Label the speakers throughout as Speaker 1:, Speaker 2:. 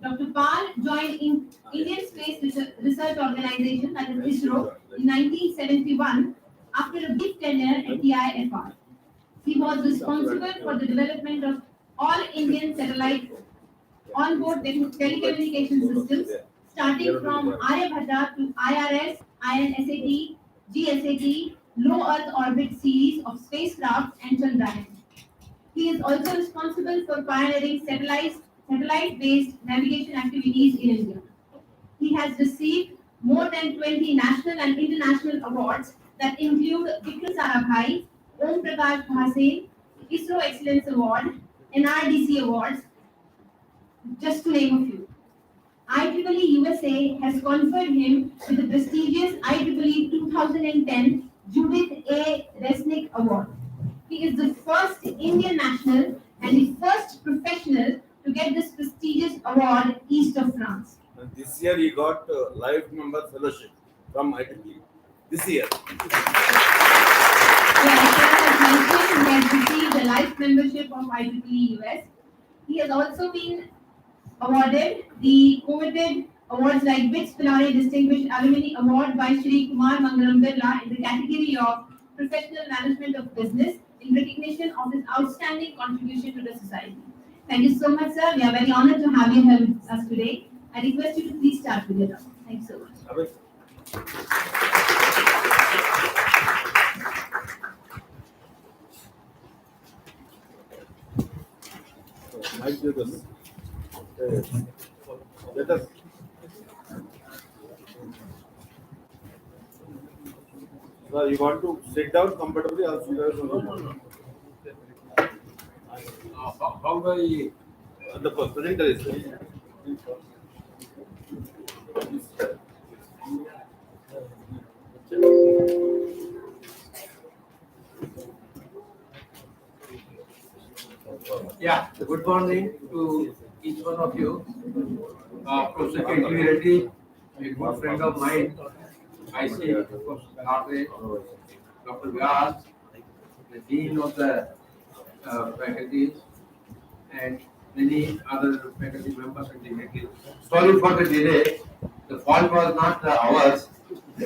Speaker 1: Dr. Pal joined Indian Space Research Organization, that is ISRO, in 1971 after a brief tenure at DIFR. He was responsible for the development of all Indian satellite onboard telecommunication systems, starting from Aryabhatta to IRS, INSAT, GSAT, low Earth orbit series of spacecraft, and Chandrayaan. He is also responsible for pioneering satellite-based navigation activities in India. He has received more than 20 national and international awards that include Vikram Sarabhai, Om Prakash Bhase, ISRO Excellence Award, NRDC Awards, just to name a few. IEEE USA has conferred him with the prestigious IEEE 2010 Judith A. Resnick Award. He is the first Indian national and the first professional to get this prestigious award east of France.
Speaker 2: And this year he got life member fellowship from IEEE. This year.
Speaker 1: As mentioned, he has received the life membership of IEEE US. He has also been awarded the coveted awards like BITS Pilare Distinguished Alumni Award by Shri Kumar Mangalam Birla in the category of Professional Management of Business in recognition of his outstanding contribution to the society. Thank you so much, sir. We are very honored to have you here with us today. I request you to please start with your talk. Thank you so much.
Speaker 2: Let us. Sir, you want to sit down comfortably or sit down?
Speaker 3: How do I?
Speaker 2: The presenter is there.
Speaker 3: Yeah, good morning to each one of you. Professor K.T. Reddy, a good friend of mine. I see Professor Conclave, Dr. Vyas, the Dean of the faculties, and many other faculty members and dignitaries. Sorry for the delay. The fault was not ours.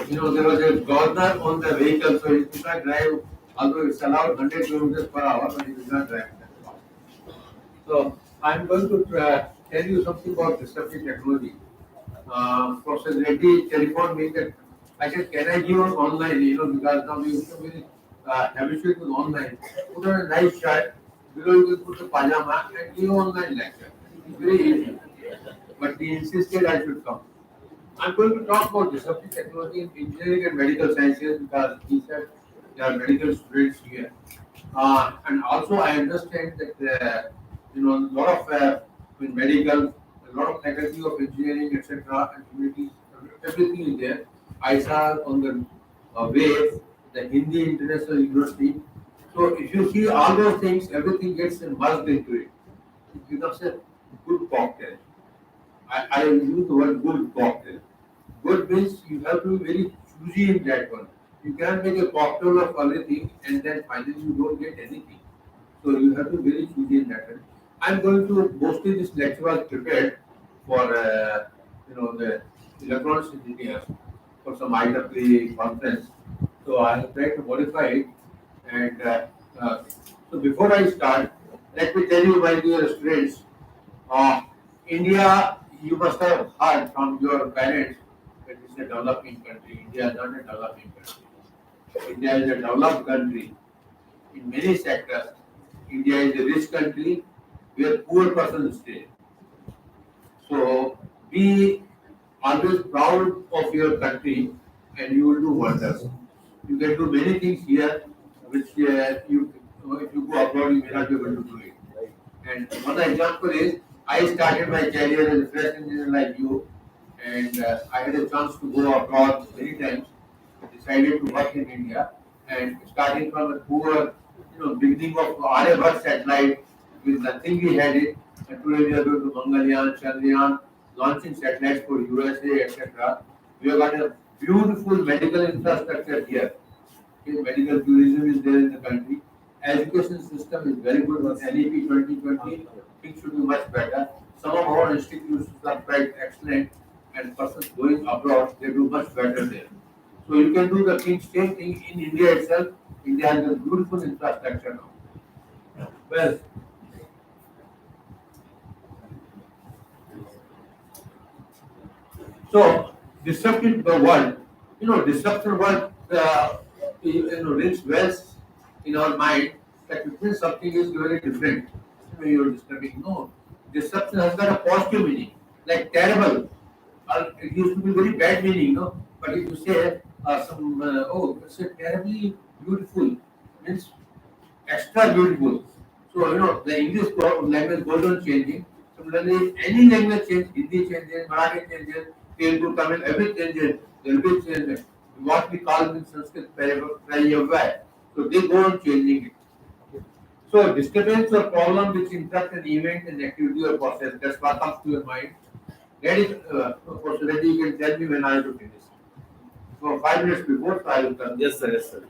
Speaker 3: You know, there was a governor on the vehicle, so he could not drive, although it's allowed 100 kilometers per hour, but he did not drive. So I'm going to tell you something about disruptive technology. Professor Reddy telephoned me that I said, can I give on online? You know, because now we used to be habituated to online. Put on a nice shirt, below you can put a pajama and give online lecture. It's very easy. But he insisted I should come. I'm going to talk about disruptive technology in engineering and medical sciences because he said there are medical students here. And also I understand that you know, a lot of in medical, a lot of faculty of engineering, etc., and communities, everything is there. I saw on the way the Hindi International University. So if you see all those things, everything gets merged into it. It becomes a good cocktail. I use the word good cocktail. Good means you have to be very choosy in that one. You can't make a cocktail of everything and then finally you don't get anything. So you have to be very choosy in that one. I'm going to, mostly this lecture was prepared for, you know, the electronics engineers for some IEEE conference. So I have tried to modify it. And so before I start, let me tell you, my dear students, India, you must have heard from your parents that it's a developing country. India is not a developing country. India is a developed country in many sectors. India is a rich country where poor persons stay. So be always proud of your country and you will do wonders. You can do many things here which if you go abroad you may not be able to do it. And one example is I started my career as a fresh engineer like you, and I had a chance to go abroad many times. I decided to work in India and starting from a poor, beginning of Aryabhatta satellite with nothing we had it, and today we are going to Mangalyaan, Chandrayaan, launching satellites for USA, etc. We have got a beautiful medical infrastructure here. Okay, medical tourism is there in the country, education system is very good on NEP 2020. Things should be much better. Some of our institutions are quite excellent, and persons going abroad, they do much better there. So you can do the same thing in India itself. India has a beautiful infrastructure now. Well, so disrupting the world, disruption world, rings wells in our mind that it means something is very different. When you're disturbing, no, disruption has got a positive meaning, like terrible. It used to be very bad meaning, no. But if you say it's a terribly beautiful, means extra beautiful. So the English language goes on changing. Similarly, any language change, Hindi changes, Marathi changes, Telugu, Tamil, everything changes. There will be change. What we call in Sanskrit parayavaya. So they go on changing it. So disturbance or problem which interrupt an event and activity or process. That's what comes to your mind. That is, of course, ready. You can tell me when I have to finish. So 5 minutes before, so I will come.
Speaker 2: Yes, sir. Yes, sir.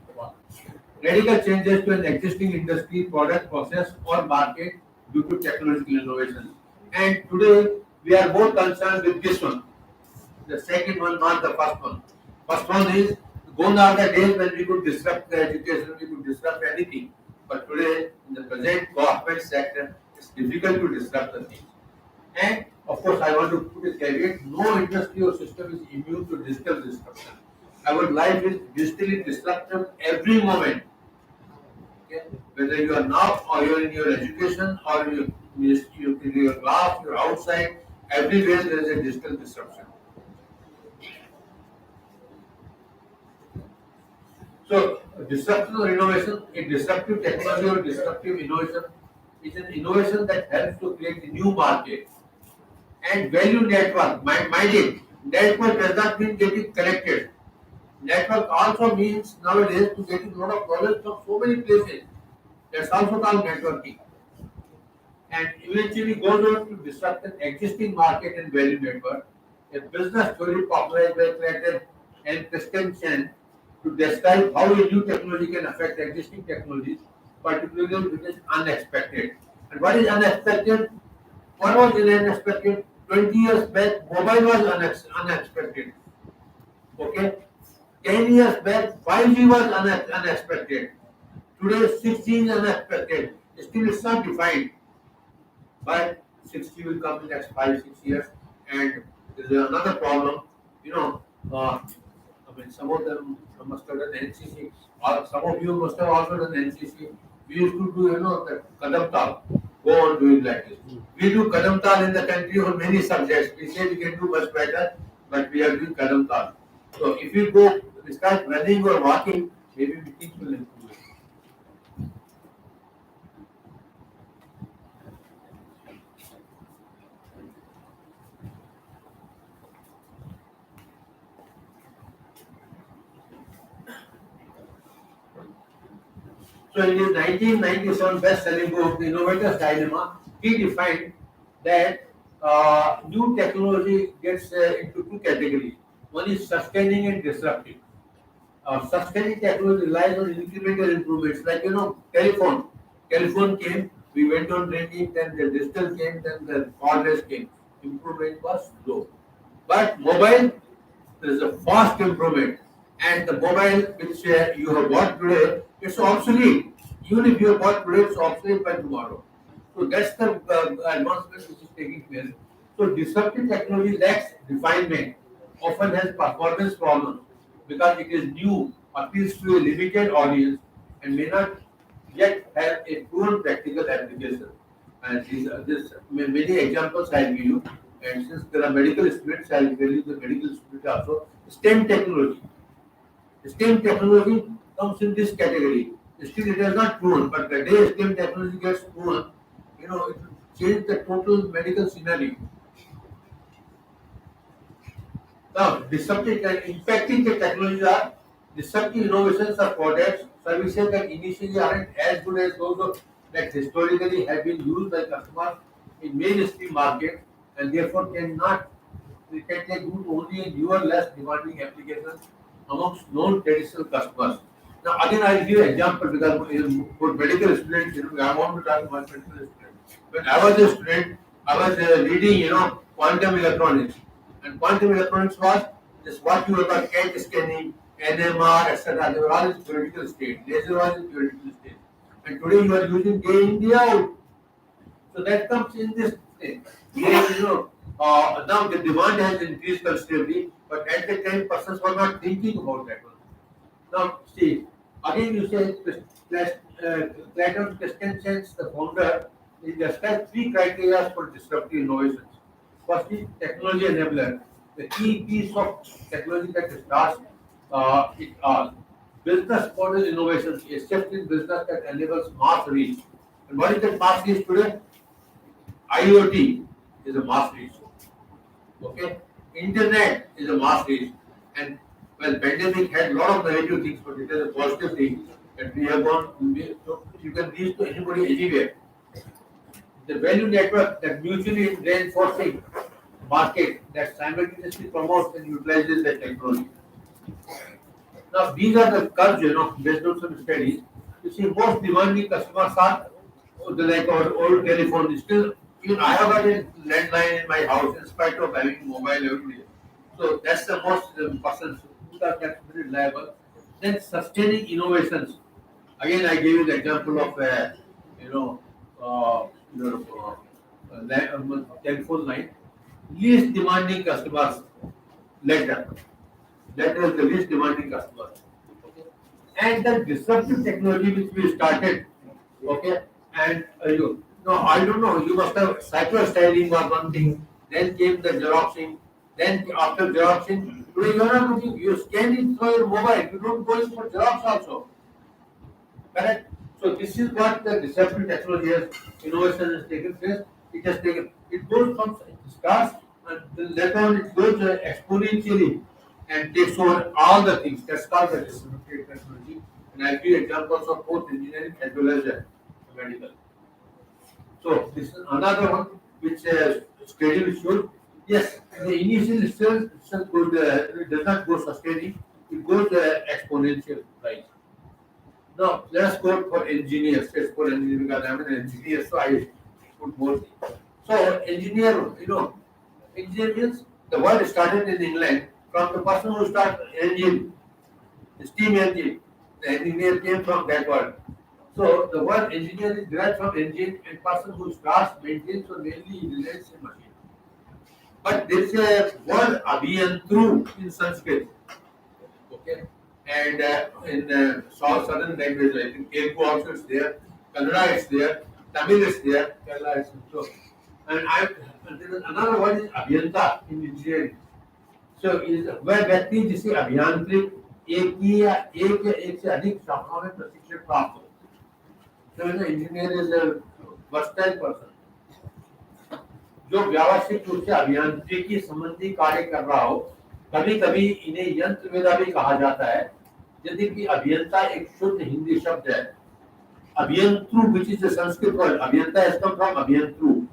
Speaker 3: Radical changes to an existing industry, product, process, or market due to technological innovation. And today we are more concerned with this one. The second one, not the first one. First one is gone are the days when we could disrupt the education, we could disrupt anything. But today, in the present government sector, it's difficult to disrupt the things. And of course, I want to put a caveat: no industry or system is immune to digital disruption. Our life is digitally disrupted every moment. Okay? Whether you are now or you are in your education or you in your class, you are outside, everywhere there is a digital disruption. So, disruption or innovation, a disruptive technology or disruptive innovation is an innovation that helps to create a new market and value network. Mind it, network does not mean getting connected. Network also means nowadays to getting a lot of knowledge from so many places. That's also called networking. And eventually goes on to disrupt an existing market and value network. A business story popularized by Clayton and Christensen to describe how a new technology can affect existing technologies, particularly which is unexpected. And what is unexpected? What was unexpected? 20 years back, mobile was unexpected. Okay? 10 years back, 5G was unexpected. Today, 6G is unexpected. Still, it's not defined. But 6G will come in the next 5-6 years. And there is another problem. Some of them must have done NCC. Or some of you must have also done NCC. We used to do, the Kadam Tal. Go on doing like this. We do Kadam Tal in the country on many subjects. We say we can do much better, but we are doing Kadam Tal. So if you start running or walking, maybe things will improve. So in his 1997 best-selling book, The Innovator's Dilemma, he defined that new technology gets into two categories. One is sustaining and disruptive. Sustaining technology relies on incremental improvements, like telephone. Telephone came, we went on ringing, then the digital came, then the cordless came. Improvement was slow. But mobile, there is a fast improvement. And the mobile which you have bought today, it's obsolete. Even if you have bought today, it's obsolete by tomorrow. So that's the advancement which is taking place. So disruptive technology lacks refinement, often has performance problems because it is new, appeals to a limited audience, and may not yet have a proven practical application. And many examples I will give you. And since there are medical students, I will tell you the medical students also. STEM technology. STEM technology comes in this category. Still, it is not proven, but the day STEM technology gets proven, it will change the total medical scenario. Now, disruptive and impacting the technologies are disruptive innovations are products, services that initially aren't as good as those that historically have been used by customers in mainstream market and therefore can take root only in newer, less demanding applications amongst non-traditional customers. Now again I will give an example because for medical students, I want to talk about medical students. When I was a student, I was reading, quantum electronics. And quantum electronics was just what you about CAT scanning, NMR, etc. They were all in theoretical state. Laser was in theoretical state. And today you are using day in, day out. So that comes in this thing. Now the demand has increased considerably, but at the time persons were not thinking about that one. Now see, again you say Clayton Christensen, the founder, he described three criteria for disruptive innovations. First is technology enabler, the key piece of technology that starts it all. Business model innovations, a shift in business that enables mass reach. And what is that mass reach today? IoT is a mass reach. Okay, internet is a mass reach, and well, pandemic had a lot of negative things, but it is a positive thing that we have gone. So you can reach to anybody anywhere. The value network that mutually reinforcing market that simultaneously promotes and utilizes the technology. Now these are the curves, based on some studies. You see, most demanding customers are like our old telephone. Still, even I have got a landline in my house in spite of having mobile every day. So that's the most persons who are kept very reliable. Then sustaining innovations. Again, I gave you the example of telephone line. Least demanding customers later. That is the least demanding customers. Okay. And the disruptive technology which we started, okay, and I don't know, you must have cyclostyling was one thing, then came the xeroxing, then after xeroxing, today you are not looking, you scan it through your mobile, you don't go in for xerox also. Correct? So this is what the disruptive technology has, innovation has taken place. It goes from, it starts, and then later on it goes exponentially and takes over all the things. That's called the disruptive technology. And I'll give examples of both engineering as well as medical. So this is another one which schedule should, yes, the initial itself goes, it does not go sustaining, it goes exponential rise. Now let us go for engineers. Let's for engineer because I'm an engineer, so I put more things. So engineer, engineer means the word started in England from the person who started engine, the steam engine. The engineer came from that word. So the word engineer is derived from engine and person who starts, maintains or mainly relates a machine. But there is a word abhiyantru in Sanskrit. Okay. And in southern language, I think Telugu also is there, Kannada is there, Tamil is there, Kerala is so. And there is another word is abhyanta in engineering. So is where व्यक्ति जिसे अभियांत्रिक एक या एक से अधिक शाखाओं में प्रशिक्षण प्राप्त हो. So an engineer is a versatile person. जो व्यावसायिक रूप से अभियांत्रिकी संबंधी कार्य कर रहा हो, कभी-कभी इन्हें यंत्रवेदा भी कहा जाता है. यदि कि अभियंता एक शुद्ध हिंदी शब्द है. अभियंत्रु, which is a Sanskrit word, अभियंता has come from अभियंत्रु,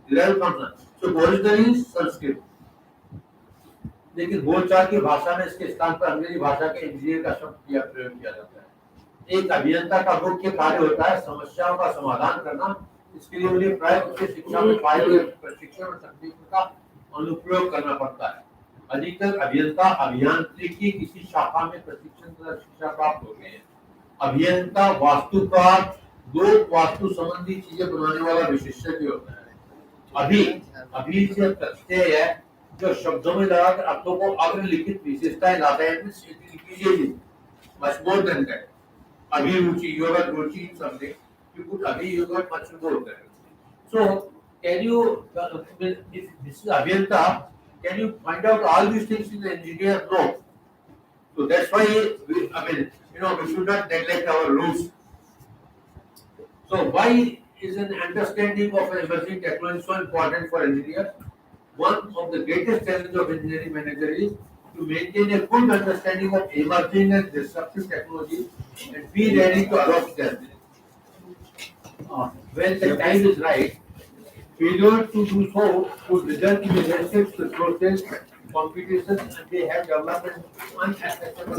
Speaker 3: derived from Sanskrit. So originally Sanskrit. लेकिन बोलचाल की भाषा में इसके स्थान पर अंग्रेजी भाषा के इंजीनियर का शब्द प्रयोग किया जाता है. एक अभियंता का मुख्य कार्य होता है समस्याओं का समाधान करना. इसके लिए उन्हें प्राय उच्च शिक्षा में पाए गए प्रशिक्षण और तकनीकों का अनुप्रयोग करना पड़ता है. अधिकतर अभियंता अभियांत्रिकी किसी शाखा में प्रशिक्षण तथा शिक्षा प्राप्त होते हैं. अभियंता वास्तुकार, लोक वास्तु संबंधी चीजें बनाने वाला विशेषज्ञ होता है. अभी से प्रत्यय है जो शब्दों में लगाकर अर्थों को अग्रलिखित विशेषताएं लाता है. much more than that. Abhiruchi, you have a ruchi in something, you put abhi, you got much more than that. So, can you, if this is abhyanta, can you find out all these things in the engineer? No. So that's why we should not neglect our roots. So why is an understanding of an emerging technology so important for engineers? One of the greatest challenges of engineering manager is to maintain a good understanding of emerging and disruptive technologies and be ready to adopt them. When the time is right, failure to do so would result in massive process, competition, and they have developed unacceptable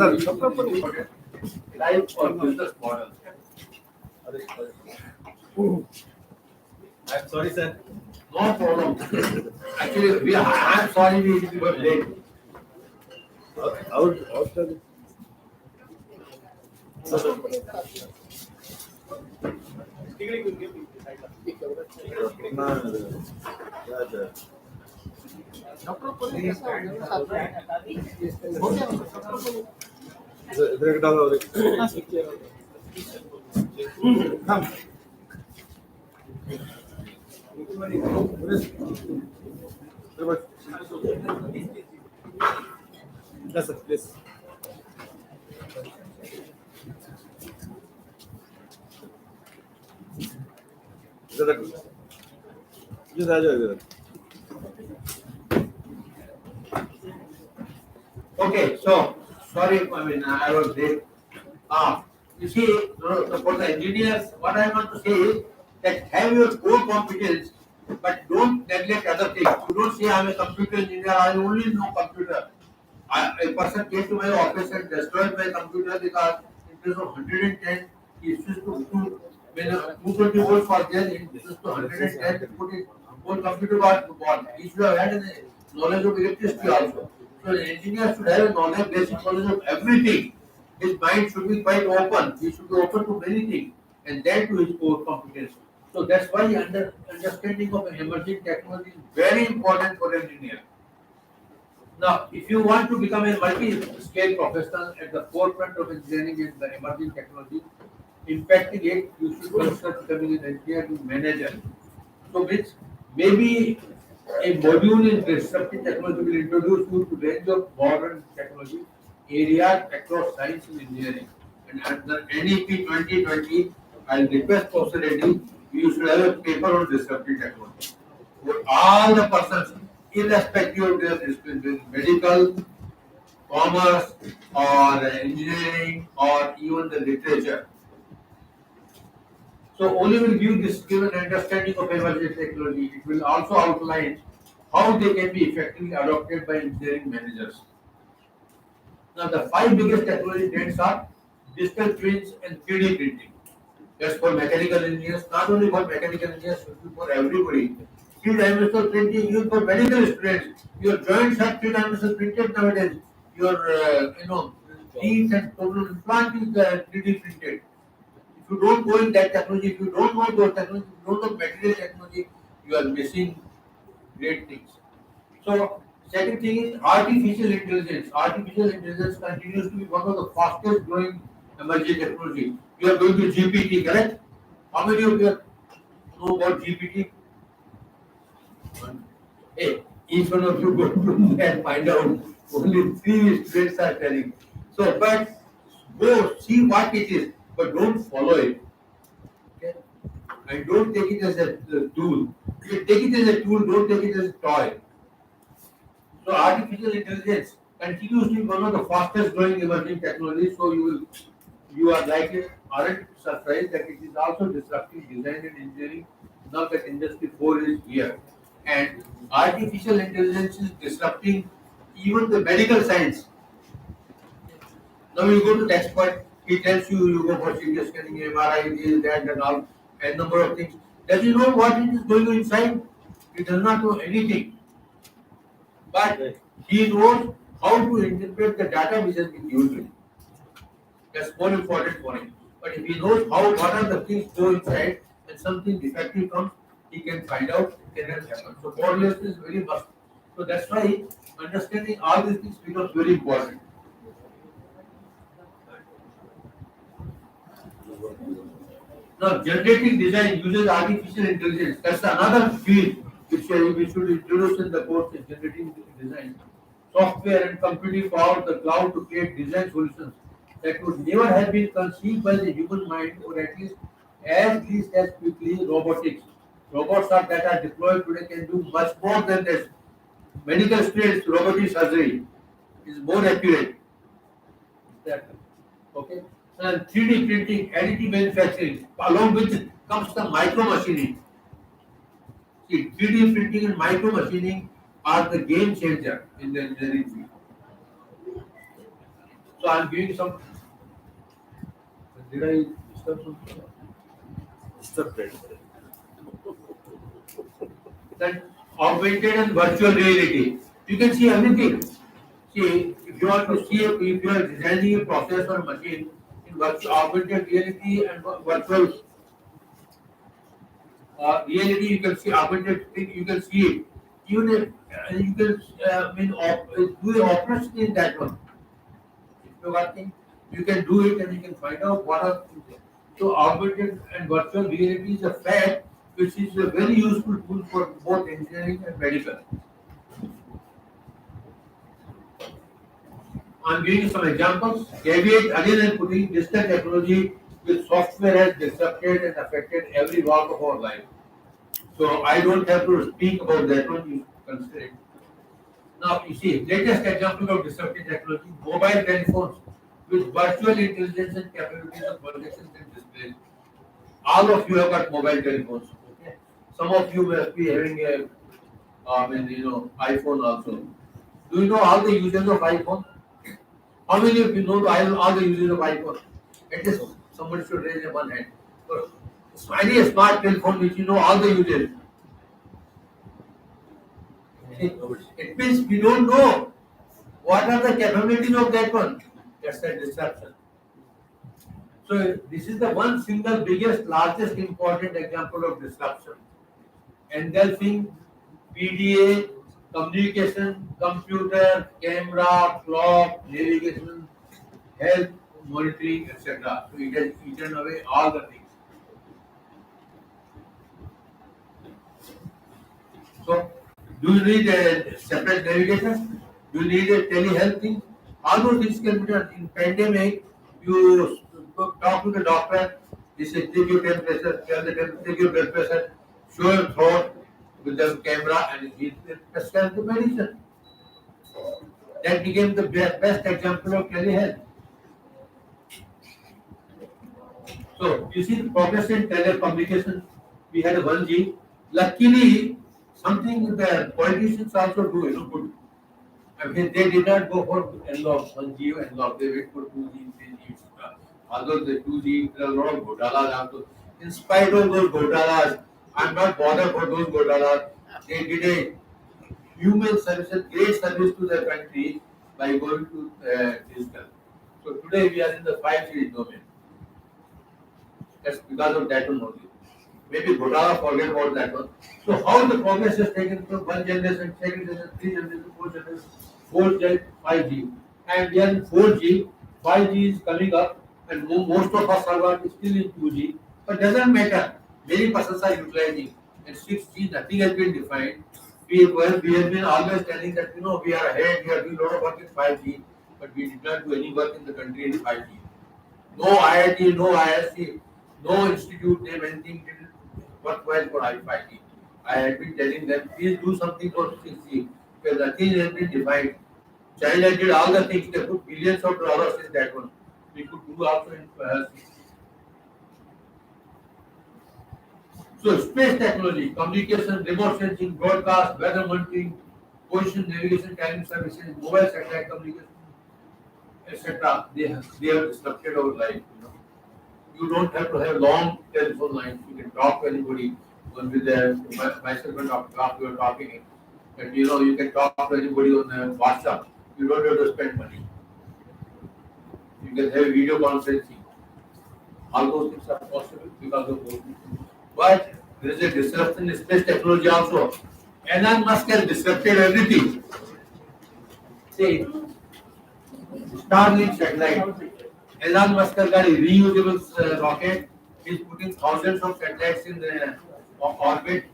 Speaker 3: life or business model.
Speaker 4: I'm sorry, sir.
Speaker 3: No problem. Actually, I'm sorry we were late.
Speaker 2: Outside. इधर डालो come yes sir please इधर आ जाओ इधर
Speaker 3: Okay, so sorry, I was late. You see, for the engineers, what I want to say is that have your core competence, but don't neglect other things. You don't say I'm a computer engineer, I only know computer. A person came to my office and destroyed my computer because in place of 110, he switched to when 220 volts was there, he switched to 110, put his whole computer got gone. He should have had a knowledge of electricity also. So the engineer should have a knowledge, basic knowledge of everything. His mind should be quite open. He should be open to many things, and then to his core competence. So that's why understanding of emerging technology is very important for an engineer. Now, if you want to become a multi-scale professional at the forefront of engineering and the emerging technology, impacting it, you should consider becoming an engineering manager. So, which maybe a module in disruptive technology will introduce you to range of modern technology areas across science and engineering. And at the NEP 2020, I'll request Professor Reddy, you should have a paper on disruptive technology. For all the persons, irrespective of their discipline, whether medical, commerce, or engineering, or even the literature. So only will give this skill and understanding of emerging technology. It will also outline how they can be effectively adopted by engineering managers. Now the five biggest technology trends are digital twins and 3D printing. That's for mechanical engineers, not only for mechanical engineers, but for everybody. Three-dimensional printing used for medical students. Your joints are three-dimensional printed nowadays. Your teeth and total implant is 3D printed. If you don't go in that technology, if you don't know those technology, if you don't know material technology, you are missing great things. So, second thing is artificial intelligence. Artificial intelligence continues to be one of the fastest growing emerging technology. You are going to GPT, correct? How many of you know about GPT? Hey, each one of you go to and find out. Only 3 students are telling. So, but go see what it is, but don't follow it. Okay? And don't take it as a tool. You take it as a tool, don't take it as a toy. So artificial intelligence continues to be one of the fastest growing emerging technologies. So you are likely aren't surprised that it is also disrupting design and engineering. Now that Industry 4 is here, and artificial intelligence is disrupting even the medical science. Now you go to the expert, he tells you you go for CT scanning, MRI, this, that, and all, and number of things. Does he know what it is going on inside? He does not know anything. But he knows how to interpret the data which has been used. That's more important for him. But if he knows what are the things go inside and something defective comes, he can find out it cannot happen. So correlation is very must. So that's why understanding all these things becomes very important. Now generative design uses artificial intelligence. That's another field which we should introduce in the course in generative design. Software and computing power the cloud to create design solutions that would never have been conceived by the human mind, or at least as quickly robotics. Robots that are deployed today can do much more than this. Medical students, robotic surgery is more accurate. That, okay? And 3D printing, additive manufacturing, along with it comes the micro machining. See, 3D printing and micro machining are the game changer in the engineering field. So I am giving some Did I disturb something?
Speaker 2: Disturbed.
Speaker 3: Then augmented and virtual reality. You can see everything. See, if you want to see, if you are designing a process or machine in virtual augmented reality and virtual reality, you can see augmented thing, you can see it. Even if you can do the operation in that one. If you are working, you can do it and you can find out what are. So augmented and virtual reality is a fact which is a very useful tool for both engineering and medical. I'm giving you some examples. Caveat again and putting digital technology with software has disrupted and affected every walk of our life. So I don't have to speak about that one, you consider it. Now you see, latest example of disruptive technology, mobile telephones with virtual intelligence and capabilities of projections and displays. All of you have got mobile telephones. Okay? Some of you must be having a iPhone also. Do you know all the users of iPhone? How many of you know all the users of iPhone? At least somebody should raise one hand. So, find a smart telephone which you know all the users. It means we don't know what are the capabilities of that one. That's a disruption. So this is the one single biggest, largest important example of disruption. Engulfing PDA, communication, computer, camera, clock, navigation, health, monitoring, etc. So it has eaten away all the things. So do you need a separate navigation? Do you need a telehealth thing? All those things can be done. In pandemic, you talk to the doctor, he says take your temperature, tell the temperature, take your blood pressure, show your throat with the camera and he prescribes the medicine. That became the best example of telehealth. So you see the progress in telecommunication, we had a 1G. Luckily, something the politicians also do, good. I mean, they did not go for unlock 1G or unlock, they wait for 2G, 3G. Although the 2G, there are a lot of ghotalas also. In spite of those ghotalas, I'm not bothered for those ghotalas. They did a human service, a great service to the country by going to digital. So today we are in the 5G domain. That's because of that one only. Maybe Ghodala forget about that one. So how the progress is taken from one generation, second generation, three generation, four generation, 4G, 5G. And we are in 4G, 5G is coming up, and most of us are still in 2G. But doesn't matter. Many persons are utilizing. And 6G, nothing has been defined. We have been always telling that we are ahead, we are doing a lot of work in 5G, but we did not do any work in the country in 5G. No IIT, no ISC, no institute name anything did worthwhile for 5G. I had been telling them, please do something for 6G, because nothing has been defined. China did all the things, they put billions of dollars in that one. We could do also in 6G. So space technology, communication, remote sensing, broadcast, weather monitoring, position, navigation, timing services, mobile satellite communication, etc. They have disrupted our life. You don't have to have long telephone lines. You can talk to anybody. With myself and Dr. we are talking, and you can talk to anybody on WhatsApp. You don't have to spend money. You can have video conferencing. All those things are possible because of those things. But there is a disruption in space technology also. Elon Musk has disrupted everything. See, Starlink satellite. Elon Musk has got a reusable rocket. He's putting thousands of satellites in the orbit.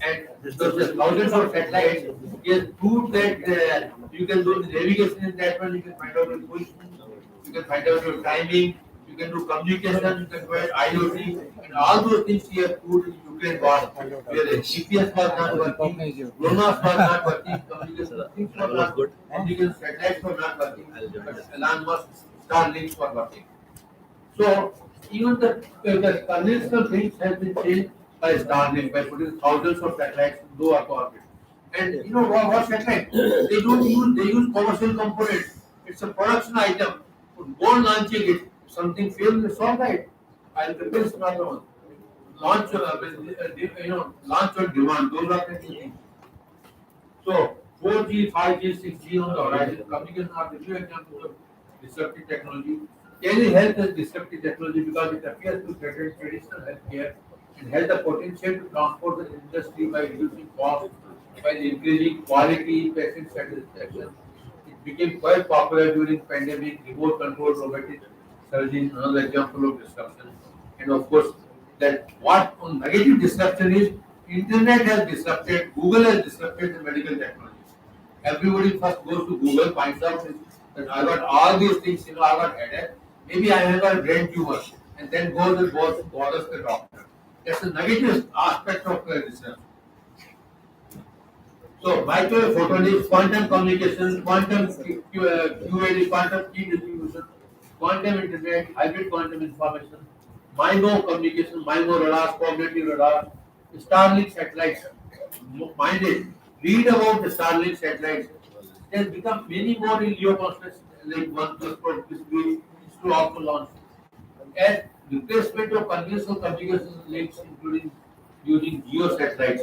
Speaker 3: And those thousands of satellites, he has proved that you can do the navigation in that one, you can find out your position, you can find out your timing, you can do communication, you can do IoT, and all those things he has proved in Ukraine war, where the GPS was not working, LONAS was not working, communication things were not good, communication satellites were not working, but Elon Musk Starlink were working. So even the conventional things have been changed by Starlink by putting thousands of satellites in low Earth orbit. And what satellite? They use commercial components. It's a production item. Go launching it. Something fails, it's all right. I'll replace another one. Launch, launch on demand. Those are the things. So 4G, 5G, 6G on the horizon. Communication are the few examples of disruptive technology. Telehealth is disruptive technology because it appears to threaten traditional healthcare and has the potential to transport the industry by reducing costs, by increasing quality, patient satisfaction. It became quite popular during pandemic. Remote control robotic surgery is another example of disruption. And of course, that what on negative disruption is internet has disrupted, Google has disrupted the medical technologies. Everybody first goes to Google, finds out that I got all these things, I got headache, maybe I have a brain tumor, and then goes and bothers the doctor. That's the negative aspect of disruption. So microwave photonics, quantum communication, quantum QAD, quantum key distribution, quantum internet, hybrid quantum information, MIMO communication, MIMO radars, cognitive radars, Starlink satellites. Mind it, read about the Starlink satellites. It has become many more in LEO constellations, like one just for this week, is to also launch. As replacement of conventional communication links, including using geo satellites.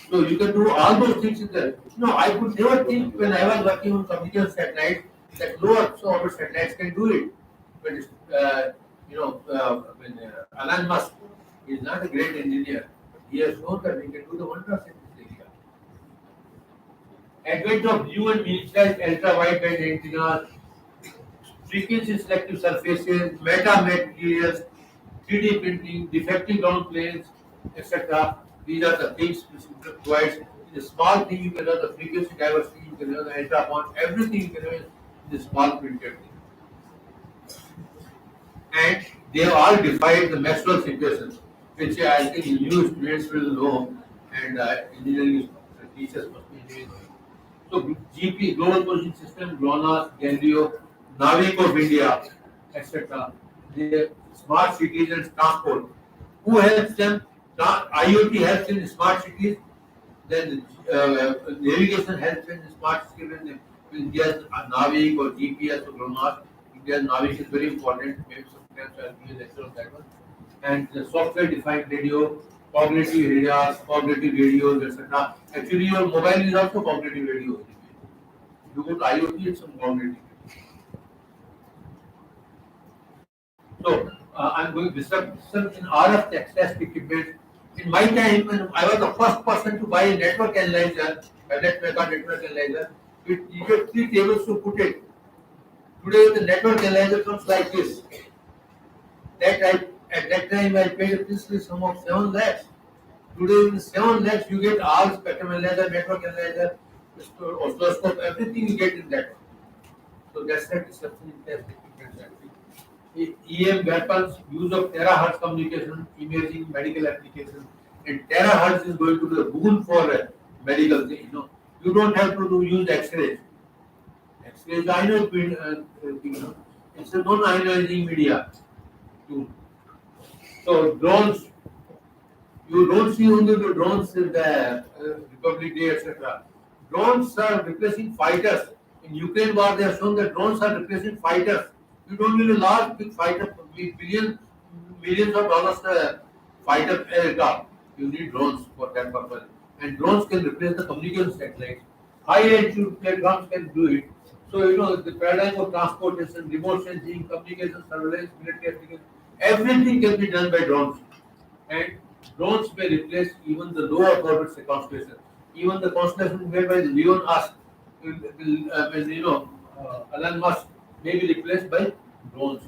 Speaker 3: So you can do all those things in there. No, I could never think when I was working on communication satellites that low Earth orbit satellites can do it. But it's, Elon Musk is not a great engineer. He has shown that he can do the wonders in this area. Advent of new and miniaturized ultra-wideband antennas, frequency selective surfaces, metamaterials, 3D printing, defective ground planes, etc. These are the things which it provides. In a small thing you can have the frequency diversity, you can have the ultra-bond, everything you can have in this small printed thing. And they have all defined the Maxwell's equations, which I think new students will know, and engineering teachers must be knowing. So GP, Global Position System, GLONASS, Galileo, Navik of India, etc. The smart cities and transport. Who helps them? IoT helps in smart cities. Then navigation helps in smart cities. When India's Navik or GPS or GLONASS, India's Navik is very important. Maybe sometimes I'll give a lecture on that one. And the software-defined radio, cognitive radars, cognitive radios, etc. Actually, your mobile is also cognitive radio. If you go to IoT, it's some cognitive. So I'm going to discuss in RF test equipment. In my time, when I was the first person to buy a network analyzer, a network analyzer, you get 3 tables to put it. Today, the network analyzer comes like this. At that time, I paid a princely sum of 7 lakhs. Today, in 7 lakhs, you get all spectrum analyzer, network analyzer, oscilloscope, everything you get in that. So that's the disruption in test equipment. EM weapons, use of terahertz communication, imaging, medical applications, and terahertz is going to be a boon for medical thing. You don't have to use X-rays. X-rays, I know, it's a non-ionizing media. So drones, you don't see only the drones in the Republic Day, etc. Drones are replacing fighters. In Ukraine war, they have shown that drones are replacing fighters. You don't need a large big fighter, millions of dollars fighter aircraft. You need drones for that purpose. And drones can replace the communication satellites. High altitude platforms can do it. So, the paradigm of transportation, remote sensing, communication, surveillance, military applications, everything can be done by drones. And drones may replace even the lower orbit constellation. Even the constellation made by Leon asked, Elon Musk may be replaced by drones.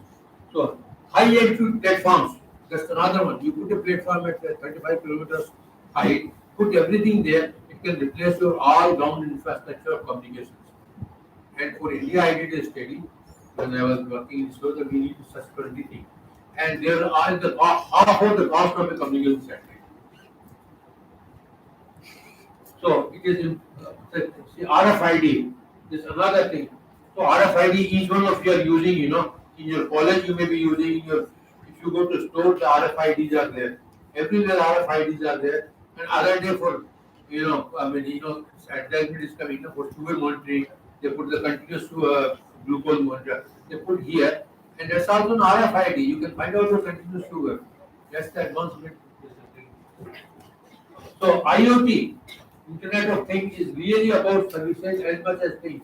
Speaker 3: So, high altitude platforms, that's another one. You put a platform at 35 kilometers height, put everything there, it can replace your all ground infrastructure of communications. And for India, I did a study when I was working in so that we need such 20 things. And there are half of the cost of a communication satellite. So it is in RFID is another thing. So RFID, each one of you are using, in your college you may be using, if you go to store, the RFIDs are there. Everywhere RFIDs are there. And other day for, advertisement is coming for two-way monitoring. They put the continuous glucose monitor. They put here, and that's also an RFID. You can find out your continuous sugar. That's the advancement. So IoT, Internet of Things, is really about services as much as things.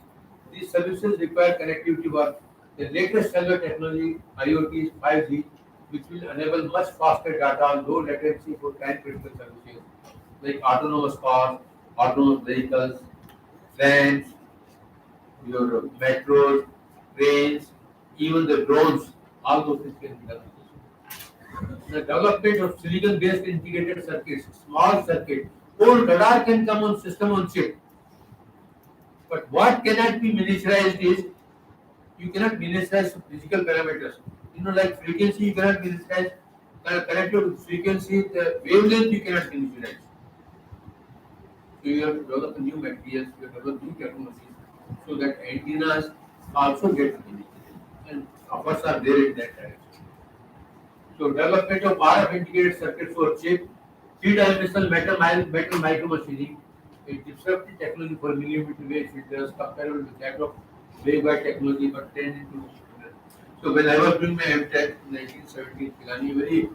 Speaker 3: These services require connectivity work. The latest cellular technology, IoT, is 5G, which will enable much faster data, low latency for time-critical services like autonomous cars, autonomous vehicles, vans, your metros, trains, even the drones. All those things can be done. The development of silicon-based integrated circuits, small circuit, whole radar can come on system on chip. But what cannot be miniaturized is you cannot miniaturize physical parameters. You know, like frequency, you cannot miniaturize. Connected to frequency, the wavelength you cannot miniaturize. So you have to develop new materials, you have to develop new technologies, so that antennas also get miniaturized. And efforts are there in that direction. So development of RF integrated circuits for chip, three-dimensional metal micromachining, a disruptive technology for millimeter wave filters comparable with that of waveguide technology, but 10 into. So when I was doing my MTech in 1970, Pilani, very,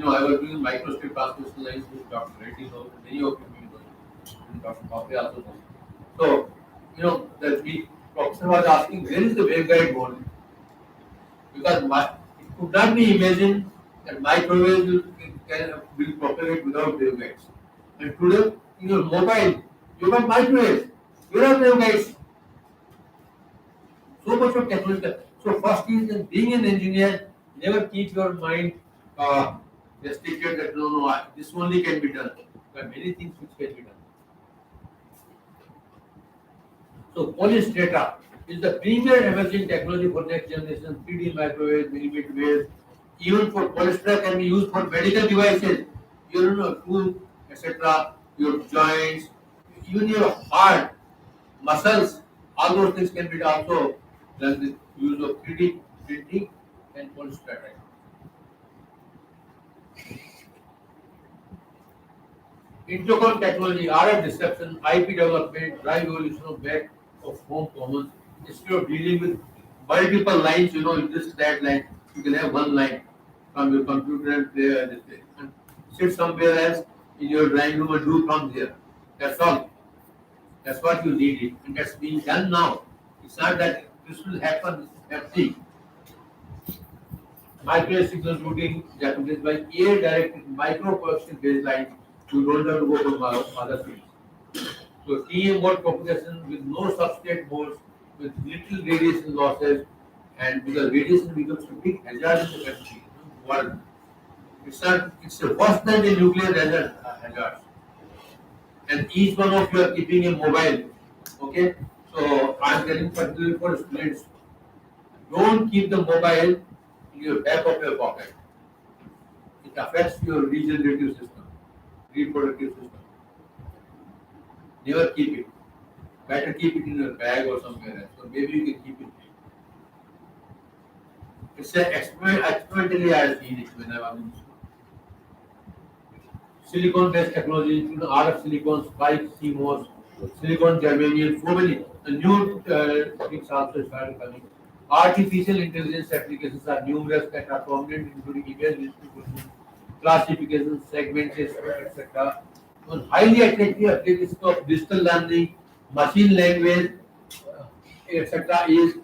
Speaker 3: I was doing microscope transmission lines with Dr. Reddy, many of you know, and Dr. Pape also know. So, the professor was asking, where is the waveguide born? Because it could not be imagined that microwaves will propagate without waveguides. And today, in your mobile, you got microwaves. Where are waveguides? So much of technology. So first is that being an engineer, never keep your mind restricted that this only can be done. There are many things which can be done. So Polish data is the premier emerging technology for next generation 3D microwave, millimeter waves. Even for polyester can be used for medical devices. Food, etc. Your joints, even your heart, muscles, all those things can be also done with use of 3D printing and polyester. Intercom technology, RF disruption, IP development, drive evolution of back of home commons. Instead of dealing with multiple lines, in this that line, you can have one line from your computer and play this way. And sit somewhere else in your drawing room and do from there. That's all. That's what you need it. And that's being done now. It's not that this will happen, this is happening. Microwave signal routing that is by air directed micro coaxial based lines. You don't have to go to other fields. So TM mode propagation with no substrate modes, with little radiation losses, and because radiation becomes a big hazard in the country. World. It's worse than the nuclear hazard. And each one of you are keeping a mobile. Okay? So I am telling particularly for students, don't keep the mobile in your back of your pocket. It affects your regenerative system, reproductive system. Never keep it. Better keep it in your bag or somewhere else. Or maybe you can keep it. It's experimentally I have seen it when I was in school. Silicon-based technology, RF silicon, spike, CMOS, silicon germanium, so many new things also started coming. Artificial intelligence applications are numerous that are prominent, including image distribution, classification, segmentation, etc. One highly attractive application of digital learning, machine language, etc. is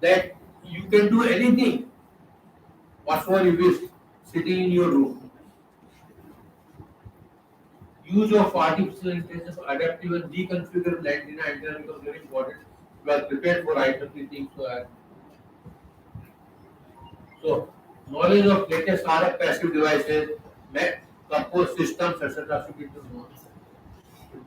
Speaker 3: that you can do anything, whatsoever you wish, sitting in your room. Use of artificial intelligence for adaptive and deconfigurable antenna becomes very important. You are prepared for IEEE things. So, knowledge of latest RF passive devices, compose systems, etc. should be known.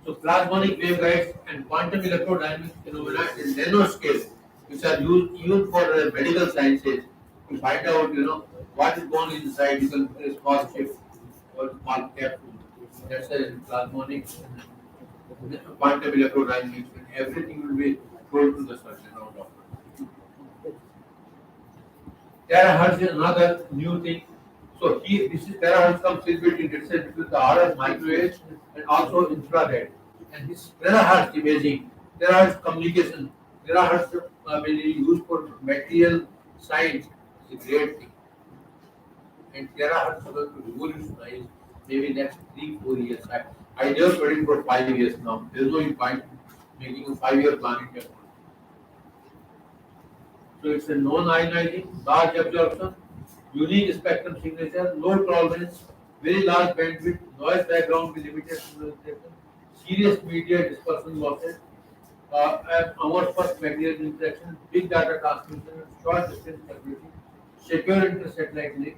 Speaker 3: So, plasmonic waveguides and quantum electrodynamic phenomena in nanoscale, which are used even for medical sciences to find out, what is going inside. You can put a small chip or small capsule. That's a plasmonic, quantum electrodynamics, and everything will be told to the surgeon or doctor. Terahertz is another new thing. So this is terahertz comes in between itself with the RF microwaves and also infrared. And this terahertz imaging, terahertz communication, terahertz when you use for material science is a great thing. And terahertz is going to revolutionize maybe next 3-4 years. I just predict for 5 years now. There is no point making a 5-year planning technology. So it's a non-ionizing, large absorption, unique spectrum signature, low tolerance, very large bandwidth, noise background with limited simulation, serious media dispersion losses, and amorphous material interaction, big data transmission, short distance stability, secure inter-satellite link,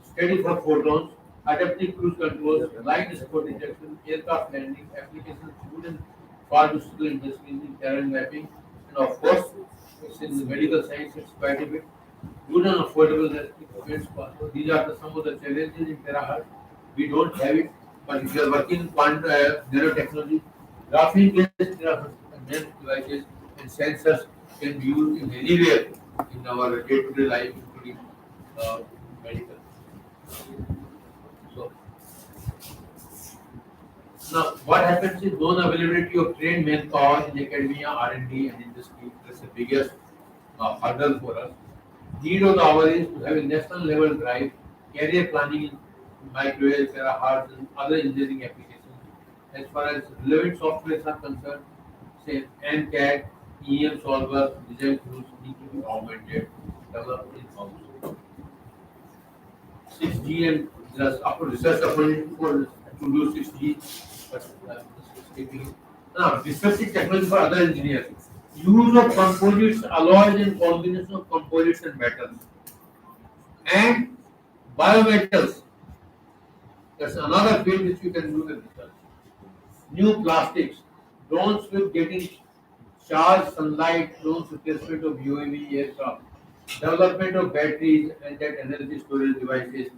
Speaker 3: steady for photons, adaptive cruise controls, blind spot detection, aircraft landing, applications food and pharmaceutical industry, terrain mapping, and of course, it's in the medical science, it's quite a bit. Good and affordable equipment possible. These are some of the challenges in terahertz. We don't have it, but if you are working in nanotechnology, graphene-based terahertz advanced devices and sensors can be used in anywhere in our day-to-day life, including medical. So, now what happens is non-availability of trained manpower in academia, R&D, and industry. That's the biggest hurdle for us. Need of the hour is to have a national level drive, career planning in microwave, terahertz, and other engineering applications. As far as relevant softwares are concerned, say NCAD, EM solver, design tools need to be augmented, developed in house. 6G and just after research opportunity for to do 6G, but now disruptive technology for other engineers. Use of composites, alloys, and combination of composites and metals, and biometals. That's another field which you can do with research. New plastics, drones with getting charged sunlight, drones replacement of UAV aircraft, development of batteries and that energy storage devices.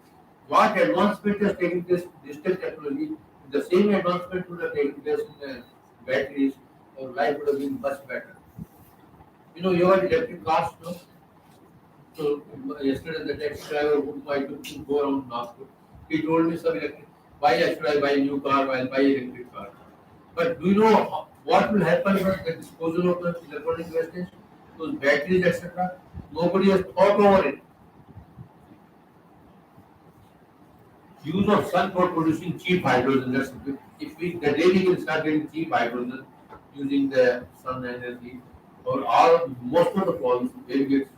Speaker 3: What advancement is taking place in digital technology? The same advancement would have taken place in the batteries, or life would have been much better. You know, you have electric cars, no? So yesterday the taxi driver whom I took to go around Nagpur, he told me, "Sir, electric, why should I buy a new car while buy electric car?" But do you know what will happen with the disposal of the electronic wastage, those batteries, etc.? Nobody has thought over it. Use of sun for producing cheap hydrogen. That's if we the day we can start getting cheap hydrogen using the sun energy, or all most of the problems will get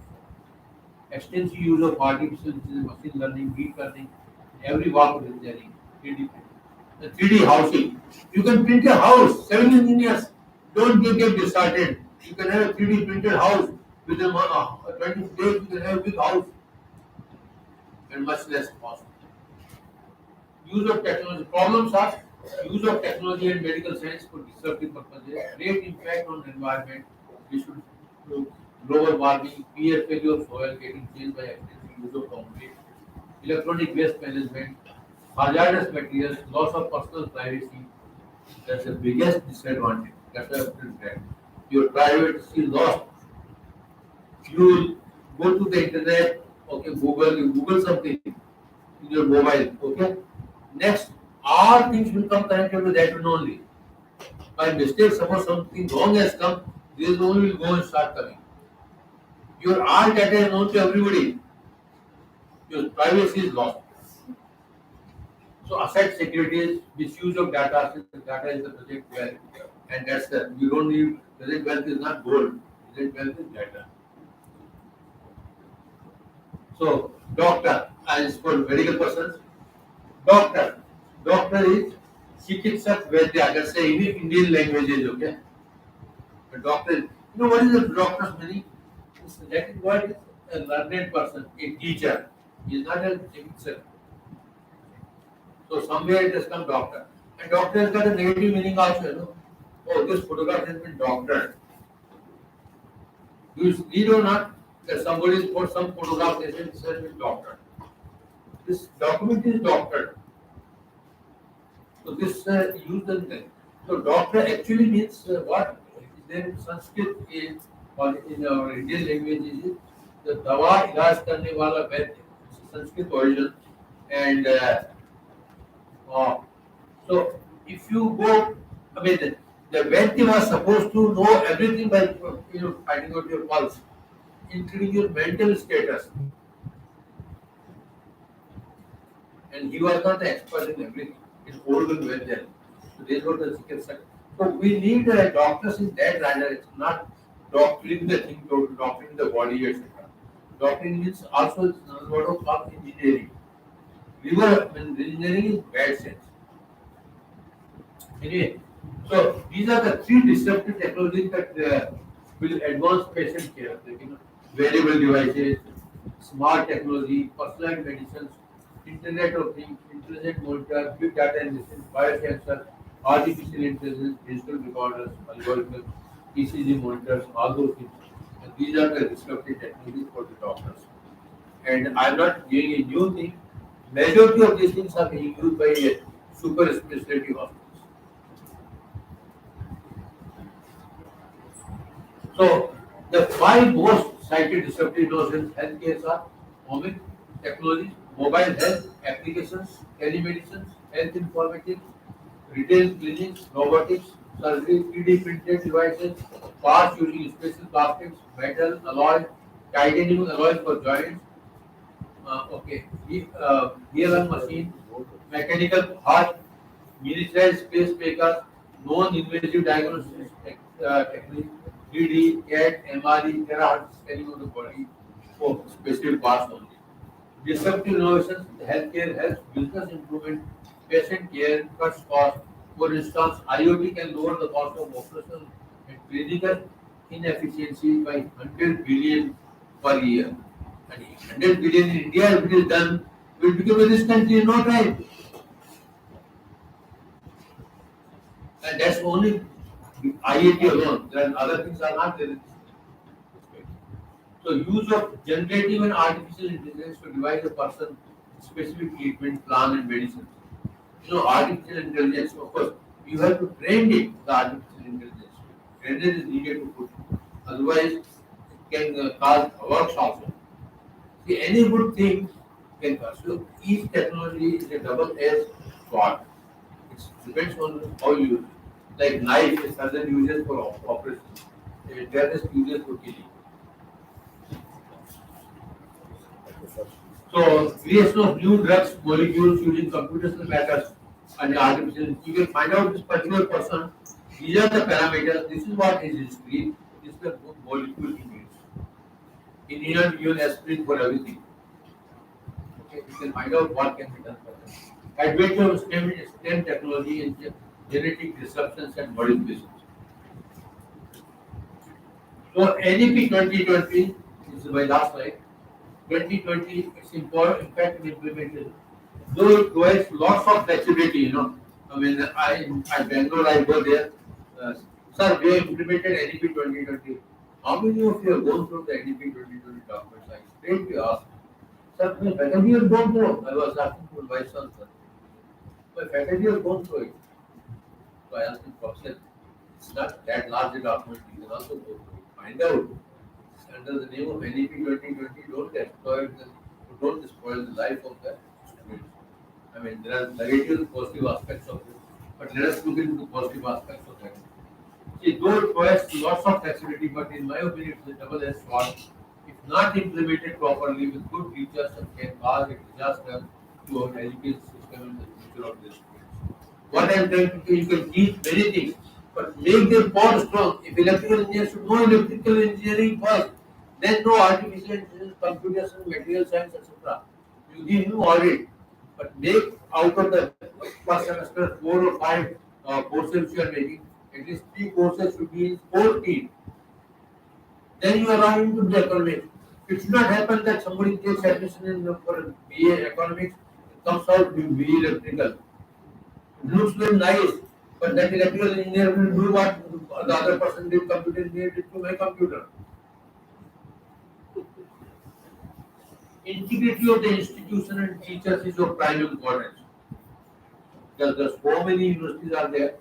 Speaker 3: extensive use of artificial intelligence, machine learning, deep learning, every walk of engineering, 3D printing. The 3D housing. You can print a house. 7 engineers. Don't get disheartened. You can have a 3D printed house within 20 days. You can have a big house and much less cost. Use of technology. Problems are use of technology and medical science for disruptive purposes. Great impact on environment. We should do global warming, peer failure of soil getting changed by extensive use of concrete, electronic waste management, hazardous materials, loss of personal privacy. That's the biggest disadvantage. That's why I put that. Your privacy is lost. You go to the internet, okay, you Google something in your mobile, okay. Next, all things will come connected to that one only. By mistake, suppose something wrong has come, this only will go and start coming. Your all data is known to everybody. Your privacy is lost. So asset security is misuse of data. Data is the project wealth, and that's the you don't need project wealth is not gold. Project wealth is data. So doctor is for medical persons. Doctor, doctor is Chikitsak Vaidya. That's the Indian languages, okay. The doctor, you know what is the doctor's meaning? Latin word is a learned person, a teacher. He is not a Chikitsak. So somewhere it has come doctor. And doctor has got a negative meaning also, you know. Oh, this photograph has been doctored. You need or not that somebody has put some photograph that has been doctored. This document is doctored. So this use the thing. So doctor actually means what? Then Sanskrit is or in our Indian language is the dawa ilaj karne wala vaid. Sanskrit origin and so if you go, I mean, The Venti was supposed to know everything by finding out your pulse, including your mental status. And he was not the expert in everything. It's older than them. So this was the second sector. So we need doctors in that manner. It's not doctoring the thing, doctoring the body, etc. Doctoring means also it's another word of called engineering. Engineering is bad sense. Anyway, so these are the three disruptive technologies that will advance patient care. Like, wearable devices, smart technology, personalized medicines, Internet of Things, intelligent monitor, big data analysis, biosensor, artificial intelligence, digital recorders, algorithms, ECG monitors, all those things. And these are the disruptive technologies for the doctors. And I'm not doing a new thing. Majority of these things are being used by super specialty hospitals. So the five most cited disruptive innovations in healthcare are home technology, mobile health applications, telemedicine, health informatics, retail clinics, robotics, surgery, 3D printed devices, parts using special plastics, metal, alloy, titanium alloys for joints, ELM machine, mechanical heart, miniaturized spacemakers, non-invasive diagnosis technique, 3D, CAT, MRE, terahertz scanning of the body for specific parts only. Disruptive innovations in healthcare helps business improvement, patient care, cuts cost. For instance, IoT can lower the cost of operational and clinical inefficiency by 100 billion per year. And 100 billion in India, if it is done, will become a rich country in no time. And that's only IIT alone. There are other things are not there. So use of generative and artificial intelligence to devise a person specific treatment plan and medicine. Artificial intelligence, of course, you have to train it, the artificial intelligence. Trainer is needed to put. Otherwise, it can cause works also. See, any good thing can cause. So each technology is a double-edged sword. It depends on how you use it. Like knife, a surgeon uses for operation. A dentist uses for killing. So creation of new drugs, molecules using computational methods and artificial. You can find out this particular person. These are the parameters. This is what his history. This is the molecule he needs. In here, you will aspirate for everything. Okay, you can find out what can be done for them. Advent of STEM technology and genetic disruptions and modifications. So NEP 2020 this is my last slide. 2020 it's important. In fact, we implemented. Though it provides lots of flexibility, I mean, I Bangalore, I go there. Sir, we have implemented NEP 2020. How many of you have gone through the NEP 2020 documents? I straightly asked. Sir, my faculty has gone through. I was asking for vice chancellor. My faculty has gone through it. So I asked him, Professor, it's not that large a document. You can also go through it. Find out. Under the name of NEP 2020, don't spoil the life of the students. I mean, there are negative and positive aspects of it, but let us look into the positive aspects of that. See, though it provides lots of flexibility, but in my opinion, it's a double-edged sword. If not implemented properly with good teachers, it can cause a disaster to our education system and the future of the students. What I am trying to say, you can teach many things, but make them more strong. If electrical engineers should know electrical engineering first, then know artificial intelligence, computers, and material science, etc. You give him audit, but make out of the first semester 4 or 5 courses you are making, at least 3 courses should be in 14. Then you are into the economics. It should not happen that somebody takes admission in for BA economics, comes out with BA electrical. It looks very nice, but that electrical engineer will do what the other person did, computer engineer did to my computer. Integrity of the institution and teachers is of prime importance. Because there are so many universities are there.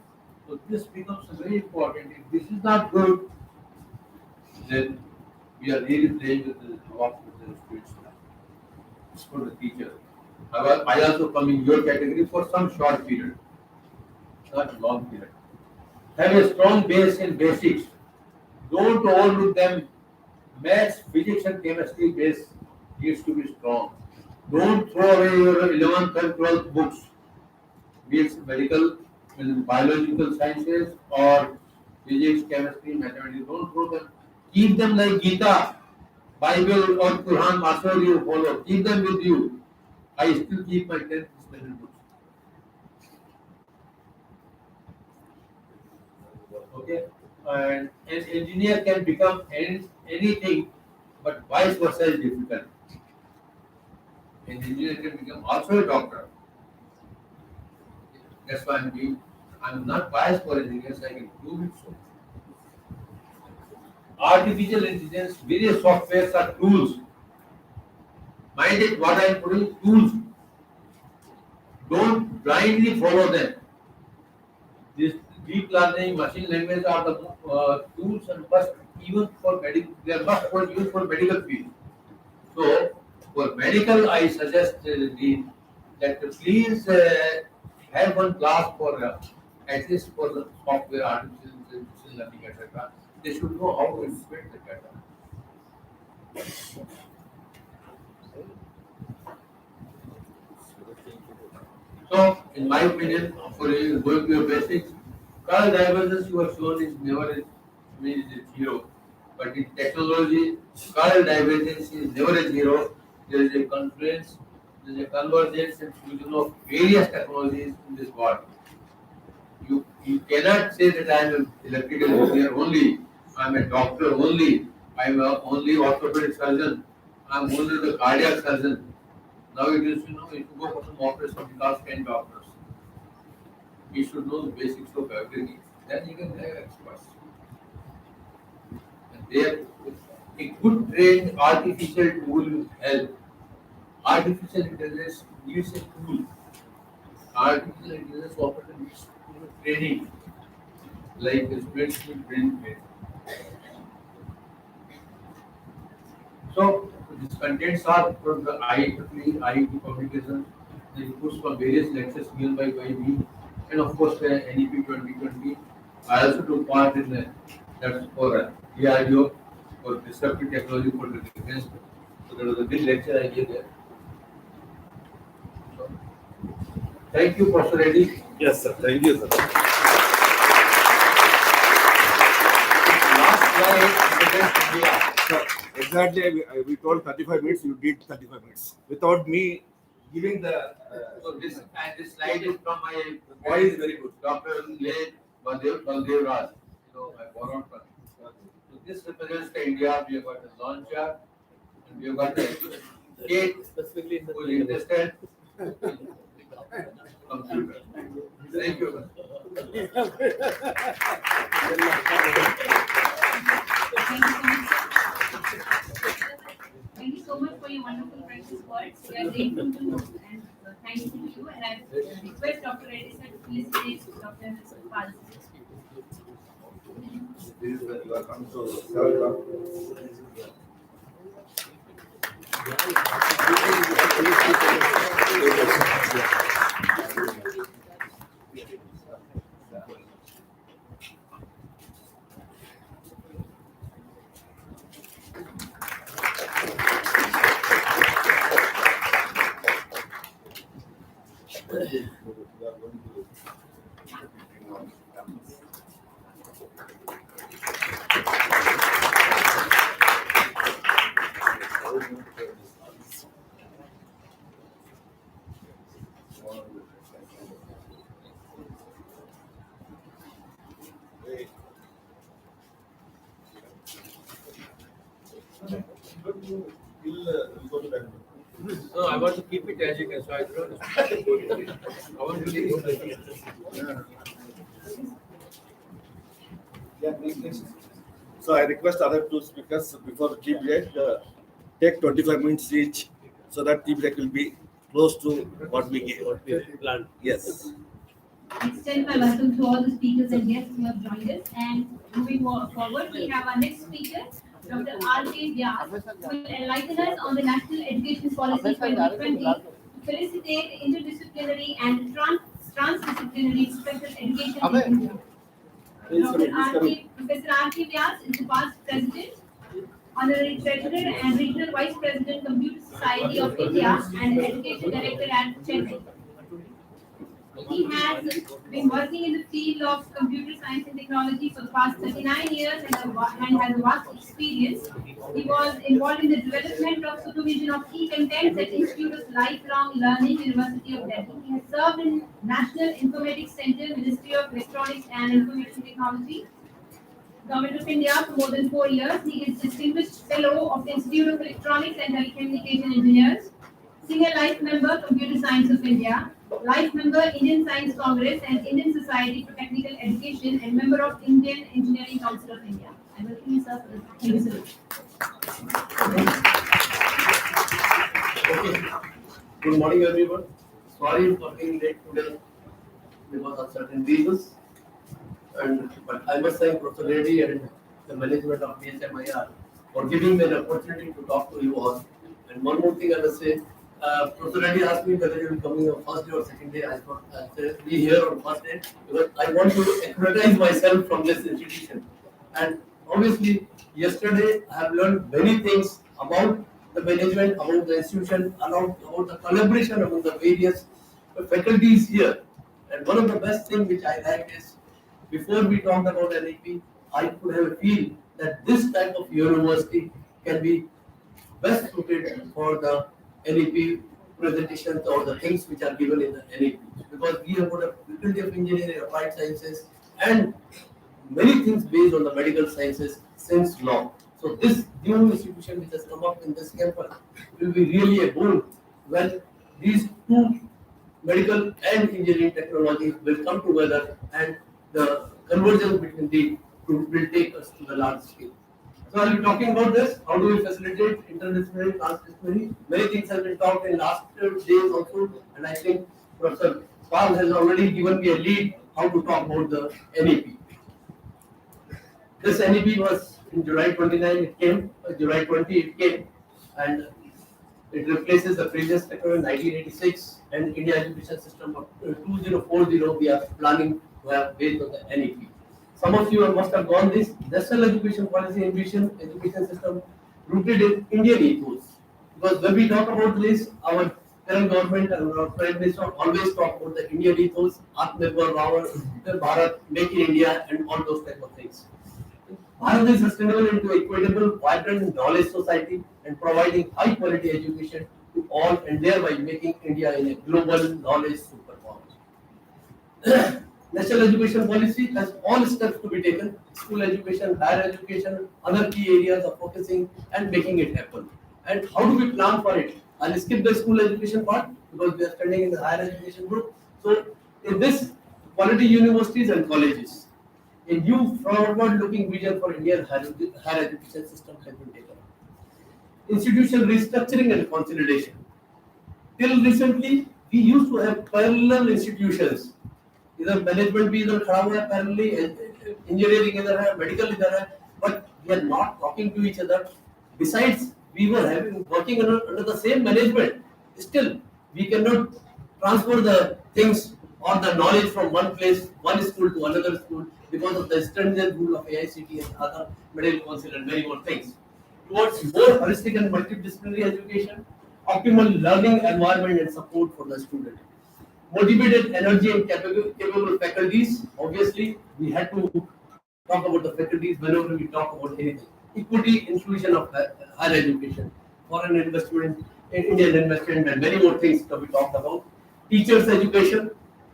Speaker 3: So this becomes very important. If this is not good, then we are really playing with the students. It's for the teacher. I also come in your category for some short period, not long period. have a strong base in basics. Don't overlook them. Maths, physics, and chemistry base needs to be strong. Don't throw away your 11th and 12th books, be it medical, biological sciences, or physics, chemistry, mathematics. Don't throw them. Keep them like Gita, Bible, or Quran, whatever you follow. Keep them with you. I still keep my 10th standard books. Okay? And an engineer can become anything, but vice versa is difficult. An engineer can become also a doctor. That's why I'm not biased for engineers, I can prove it so. Artificial intelligence, various softwares are tools. Mind it, what I am putting, tools. Don't blindly follow them. This deep learning, machine language are the tools and must even for medical, they are must for use for medical field. So for medical, I suggest that please have one class for at least for the software, artificial intelligence, learning, etc. They should know how to interpret the data. So, in my opinion, for you going to your basics, color divergence you have shown is never a, is a zero. But in technology, color divergence is never a zero. There is a confluence, there is a convergence and fusion of various technologies in this world. You cannot say that I am an electrical engineer only, I am a doctor only, I am only orthopedic surgeon, I am only the cardiac surgeon. Now it is, if you go for some operation, you ask 10 doctors. You should know the basics of everything. Then you can have experts. And there, a good trained artificial tool will help. Artificial intelligence needs a tool. Artificial intelligence often needs training, like the students will brain training. So these contents are from the IEEE publications, the inputs from various lectures given by me, and of course the NEP 2020. I also took part in that's for DRDO for disruptive technology for the defense. So there was a big lecture I gave there. So, thank you, Professor Reddy.
Speaker 2: Yes, sir. Thank you, sir.
Speaker 3: Last slide represents India.
Speaker 2: Sir, exactly. We told 35 minutes. You did 35 minutes without me giving the.
Speaker 3: So this slide is from my
Speaker 2: Voice is very good.
Speaker 3: Dr. Baldev Raj. I borrowed from him. So this represents the India. We have got the launcher, and we have got the gate,
Speaker 4: Specifically in the
Speaker 3: who is interested in computer. Thank you.
Speaker 1: Thank you so much for your wonderful precious words. We are grateful to you and thankful to you. And I request Dr. Reddy sir to felicitate Dr. Pal.
Speaker 2: This is when you are coming to 7 o'clock.
Speaker 3: No, I want to keep it as it is. So I don't. I want to leave it.
Speaker 2: So I request other two speakers before the tea break, take 25 minutes each, so that tea break will be close to what we gave.
Speaker 4: plan.
Speaker 2: Yes.
Speaker 1: Extend my welcome to all the speakers and guests who have joined us. And moving forward, we have our next speaker, Dr. R.K. Vyas, who will enlighten us on the National Education Policy 2020 to felicitate interdisciplinary and transdisciplinary special education in India. Professor R.K. Vyas is the past president, honorary treasurer and regional vice president, Computer Society of India, and education director at Chennai. He has been working in the field of computer science and technology for the past 39 years and has a vast experience. He was involved in the development of supervision of key contents at Institute of Lifelong Learning, University of Delhi. He has served in National Informatics Center, Ministry of Electronics and Information Technology, Government of India for more than 4 years. He is Distinguished Fellow of the Institute of Electronics and Telecommunication Engineers, Senior Life Member, Computer Science of India, Life Member, Indian Science Congress and Indian Society for Technical Education, and Member of Indian Engineering Council of India. I welcome you, sir, for this. Thank you, sir.
Speaker 4: Okay. Good morning, everyone. Sorry for being late today because of certain reasons. But I must thank Professor Reddy and the management of DMIHER for giving me an opportunity to talk to you all. And one more thing I must say, Professor Reddy asked me whether you will come on first day or second day. I thought I'll be here on first day because I want to accreditize myself from this institution. And obviously, yesterday I have learned many things about the management, about the institution, about the collaboration among the various faculties here. And one of the best things which I like is, before we talked about NEP, I could have a feel that this type of university can be best suited for the NEP presentations or the things which are given in the NEP. Because we have got a faculty of engineering, applied sciences, and many things based on the medical sciences since long. So this new institution which has come up in this campus will be really a boon when these two medical and engineering technologies will come together and the convergence between the two will take us to the large scale. So I'll be talking about this. How do we facilitate interdisciplinary, transdisciplinary? Many things have been talked in last days also, and I think Professor Paul has already given me a lead how to talk about the NEP. This NEP was in July 29, it came, July 20 it came, and it replaces the previous Techno in 1986 and India education system of 2040 we are planning to have based on the NEP. Some of you must have gone this national education policy ambition education system rooted in Indian ethos. Because when we talk about this, our current government and our Prime Minister always talk about the Indian ethos, Atmanirbhar Bharat, Make in India, and all those type of things. Bharat is sustainable into equitable, vibrant knowledge society and providing high quality education to all and thereby making India in a global knowledge superpower. National education policy has all steps to be taken: school education, higher education, other key areas of focusing and making it happen. And how do we plan for it? I'll skip the school education part because we are studying in the higher education group. So in this, quality universities and colleges, a new forward-looking vision for Indian higher education system has been taken. Institutional restructuring and consolidation. Till recently, we used to have parallel institutions. इधर management भी इधर खड़ा हुआ है parallelly, engineering इधर है, medical इधर है, but we are not talking to each other. Besides, we were working under the same management. Still, we cannot transfer the things or the knowledge from one place, one school to another school because of the stringent rule of AICT and other medical council and many more things. Towards more holistic and multidisciplinary education, optimal learning environment and support for the student. Motivated, energy and capable faculties. Obviously, we had to talk about the faculties whenever we talk about anything. Equity, inclusion of higher education, foreign investment, Indian investment, and many more things that we talked about. Teachers' education,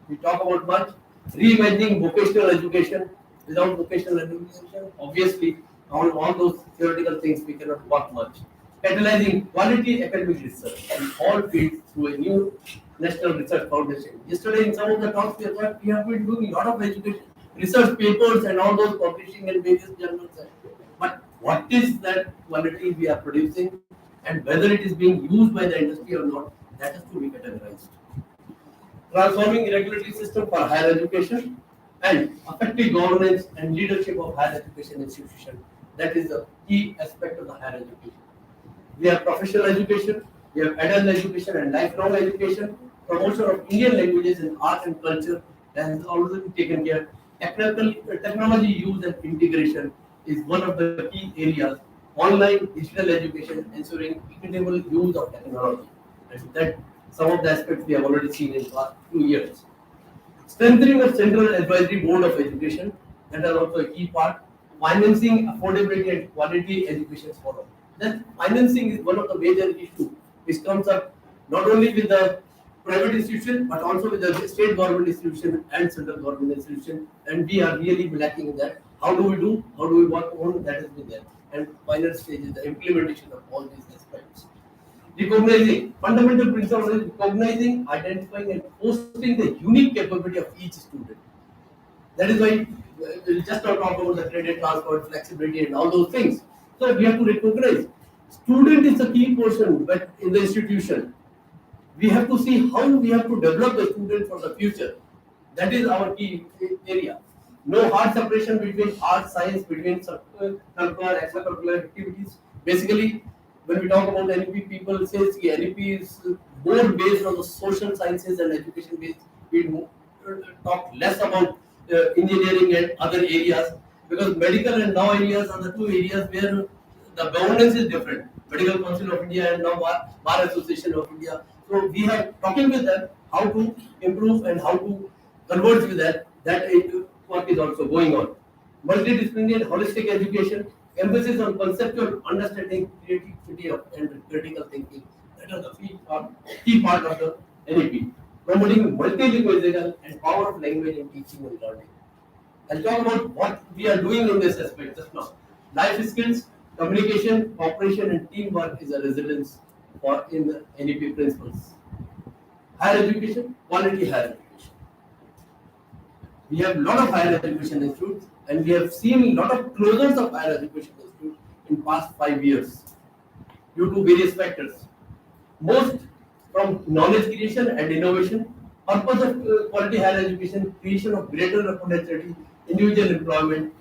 Speaker 4: we talk about much. Reimagining vocational education. Without vocational education, obviously, all those theoretical things we cannot work much. Catalyzing quality academic research in all fields through a new National Research Foundation. Yesterday, in some of the talks, we have been doing a lot of education, research papers, and all those publishing in various journals. But what is that quality we are producing, and whether it is being used by the industry or not, that has to be categorized. Transforming regulatory system for higher education and effective governance and leadership of higher education institution. That is the key aspect of the higher education. We have professional education, we have adult education and lifelong education, promotion of Indian languages and art and culture that has already been taken care. technology use and integration is one of the key areas. Online digital education ensuring equitable use of technology, and that some of the aspects we have already seen in past 2 years. Strengthening of Central Advisory Board of Education, that is also a key part. Financing, affordability and quality education for all. That financing is one of the major issues which comes up not only with the private institution but also with the state government institution and central government institution, and we are really lacking in that. How do we do? How do we work on that is with them. And final stage is the implementation of all these aspects. Recognizing fundamental principle is recognizing, identifying, and fostering the unique capability of each student. That is why we'll just not talk about the credit transfer, flexibility, and all those things. So we have to recognize student is the key portion, but in the institution, we have to see how we have to develop the student for the future. That is our key area. No hard separation between art, science, between curricular, extracurricular activities. Basically, when we talk about NEP, people say NEP is more based on the social sciences and education based. We talk less about engineering and other areas, because medical and law areas are the two areas where the governance is different. Medical Council of India and now Bar Association of India. So we are talking with them how to improve and how to converge with that. That work is also going on. Multidisciplinary and holistic education, emphasis on conceptual understanding, creativity and critical thinking. That is the key part of the NEP. Promoting multilingualism and power of language in teaching and learning. I'll talk about what we are doing in this aspect just now. Life skills, communication, cooperation, and teamwork is a resilience for in the NEP principles. Higher education, quality higher education. We have a lot of higher education institutes, and we have seen a lot of closures of higher education institutes in past 5 years due to various factors. Most from knowledge creation and innovation, purpose of quality higher education, creation of greater opportunity, individual employment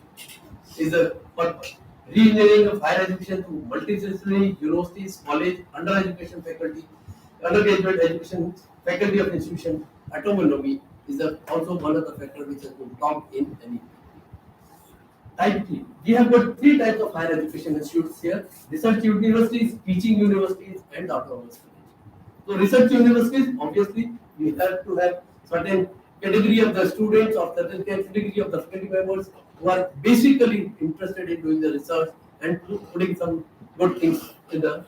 Speaker 4: is a purpose. Re-engineering of higher education through multidisciplinary universities, college, undereducation faculty, undergraduate education, faculty of institution, autonomy is also one of the factors which has been talked in NEP. Type 3. We have got 3 types of higher education institutes here: research universities, teaching universities, and autonomous colleges. So research universities, obviously, we have to have certain category of the students or certain category of the faculty members who are basically interested in doing the research and putting some good things in the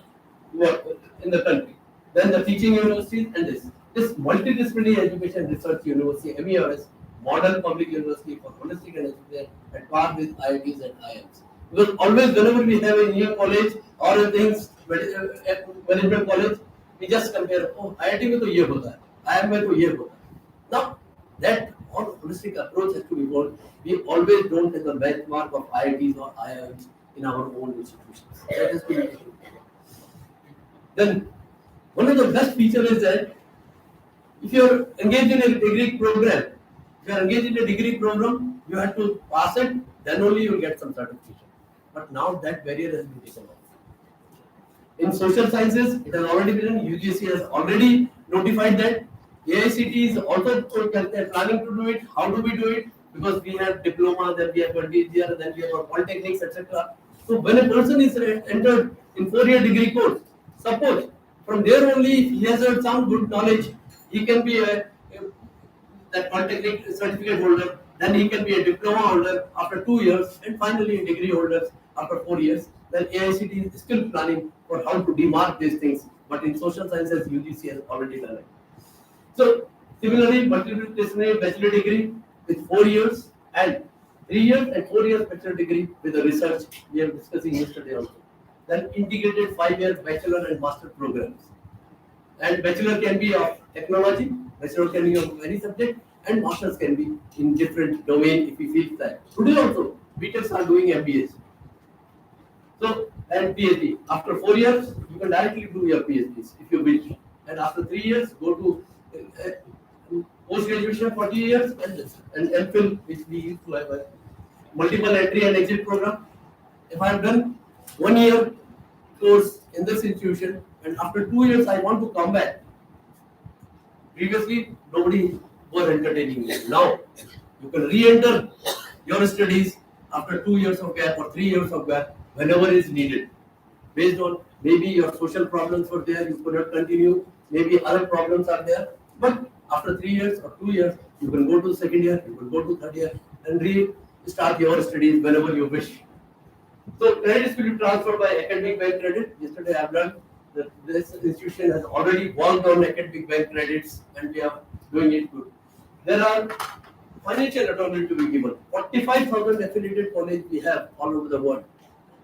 Speaker 4: country. Then the teaching universities and this multidisciplinary education research university, MERS, model public university for holistic and education at par with IITs and IIMs. Because always whenever we have a new college or a things management college, we just compare, oh, IIT में तो ये होता है, IIM में तो ये होता है. Now that all holistic approach has to be involved. We always don't have the benchmark of IITs or IIMs in our own institutions. That has to be taken. Then one of the best features is that if you are engaged in a degree program, you have to pass it, then only you will get some certification. But now that barrier has been taken off. In social sciences, it has already been done. UGC has already notified that. AICT is also planning to do it. How do we do it? Because we have diploma, then we have DGR, then we have polytechnics, etc. So when a person is entered in 4-year degree course, suppose from there only if he has some good knowledge, he can be that polytechnic certificate holder, then he can be a diploma holder after 2 years, and finally a degree holder after 4 years. Then AICT is still planning for how to demark these things, but in social sciences, UGC has already done it. So similarly, multidisciplinary bachelor degree with 4 years and 3 years and 4 years bachelor degree with the research we are discussing yesterday also. Then integrated 5-year bachelor and master programs. And bachelor can be of technology, bachelor can be of any subject, and masters can be in different domain if we feel that. Today also, BTECs are doing MBAs. So, and PhD. After 4 years, you can directly do your PhDs if you wish. And after 3 years, go to post-graduation for 2 years and MPhil, which we used to have a multiple entry and exit program. If I have done 1 year course in this institution and after 2 years I want to come back, previously nobody was entertaining me. Now You can re-enter your studies after 2 years of gap or 3 years of gap whenever is needed. Based on maybe your social problems were there, you could not continue, maybe other problems are there, but after 3 years or 2 years, you can go to second year, you can go to third year and restart your studies whenever you wish. So credits will be transferred by academic bank credit. Yesterday I have learned that this institution has already worked on academic bank credits and we are doing it good. There are financial autonomy to be given. 45,000 affiliated colleges we have all over the world.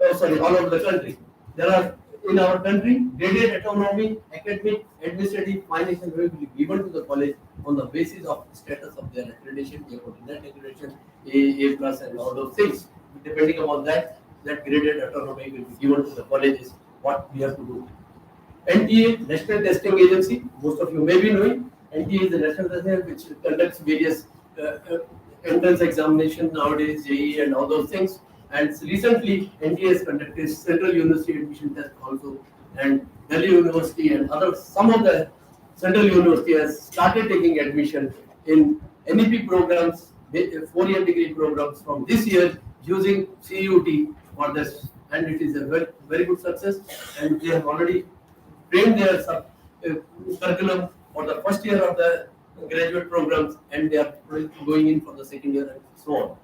Speaker 4: All over the country. There are in our country graded autonomy, academic, administrative, financial will be given to the college on the basis of status of their accreditation, net accreditation, A plus, and all those things. Depending upon that, that graded autonomy will be given to the colleges. What we have to do. NTA, National Testing Agency, most of you may be knowing. NTA is the national testing which conducts various entrance examination nowadays, JEE and all those things. And recently, NTA has conducted Central University admission test also, and Delhi University and some of the Central University has started taking admission in NEP programs, 4-year degree programs from this year using CUT for this, and it is a very, very good success. And they have already trained their curriculum for the first year of the graduate programs, and they are going in for the second year and so on.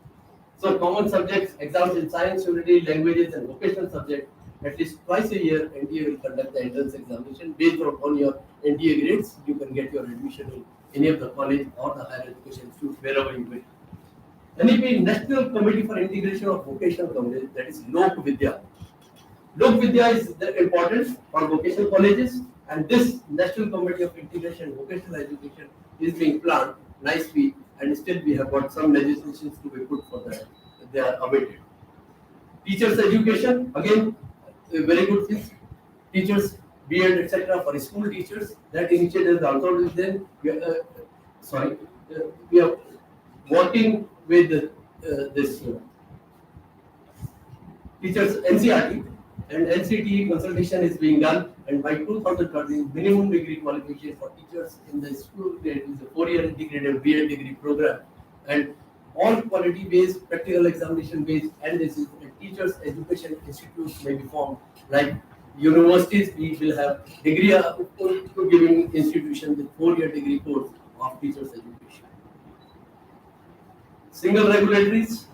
Speaker 4: So common subjects, exams in science, humanities, languages, and vocational subjects, at least twice a year, NTA will conduct the entrance examination. Based on your NTA grades, you can get your admission in any of the college or the higher education institute, wherever you will. NEP, National Committee for Integration of Vocational Colleges, that is Lok Vidya. Lok Vidya is important for vocational colleges, and this National Committee of Integration of Vocational Education is being planned nicely, and still we have got some legislations to be put for that. They are awaited. Teachers' education, again, a very good thing. Teachers, B.Ed, etc. for school teachers, that initiative is also with them. We are working with this teachers NCRT, and NCT consultation is being done, and by 2030 minimum degree qualification for teachers in the school grade is a 4-year integrated B.Ed degree program, and all quality based, practical examination based, and this is teachers education institutes may be formed like universities. We will have degree giving institutions with 4-year degree course of teachers education. Single regulatories,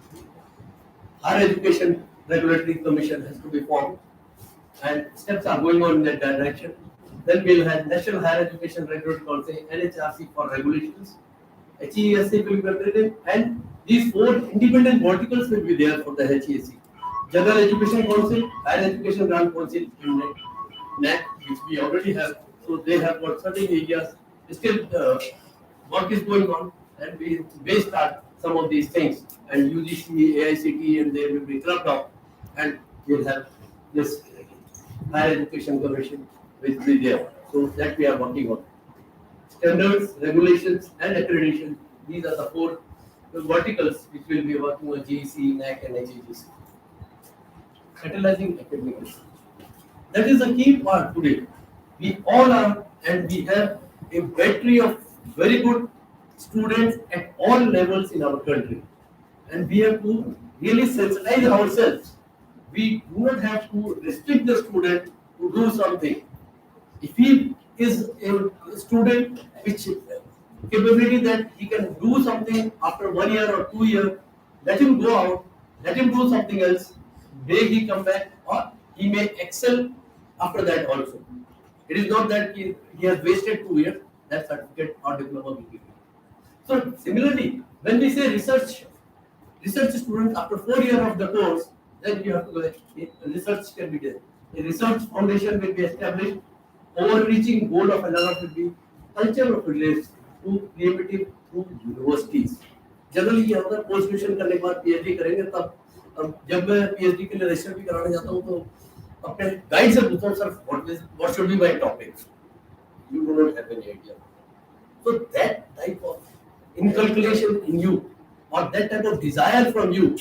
Speaker 4: higher education regulatory commission has to be formed, and steps are going on in that direction. Then we'll have National Higher Education Regulatory Council, NHRC for regulations. HESC will be created, and these 4 independent verticals will be there for the HESC. General Education Council, Higher Education Grant Council in NAC, which we already have. So they have got certain areas. Still, work is going on, and we may start some of these things. And UGC, AICT, and they will be clubbed up, and we'll have this Higher Education Commission will be there. So that we are working on. Standards, regulations, and accreditation. These are the 4 verticals which will be working on GEC, NAC, and HEGC. Catalyzing academic research. That is a key part today. We all are, and we have a battery of very good students at all levels in our country. And we have to really sensitize ourselves. We do not have to restrict the student to do something. If he is a student which capability that he can do something after 1 year or 2 years, let him go out, let him do something else, may he come back, or he may excel after that also. It is not that he has wasted 2 years, that certificate or diploma will be given. So similarly, when we say research students after 4 years of the course, then you have to go, research can be done. A research foundation will be established. Overreaching goal of another will be culture of relates to creativity through universities. Generally, ये होता है post graduation करने के बाद PhD करेंगे, तब जब मैं PhD के लिए रजिस्टर भी कराने जाता हूँ तो अपने गाइड से पूछता हूँ sir what should be my topic? You do not have any idea. So that type of inculcation in you or that type of desire from you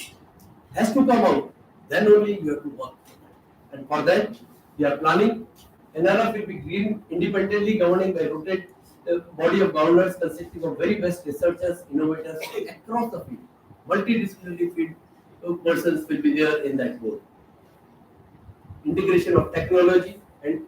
Speaker 4: has to come out. Then only you have to work. And for that, we are planning. NRF will be green independently governing by rotate a body of governors consisting of very best researchers, innovators across the field. Multidisciplinary field persons will be there in that board. Integration of technology and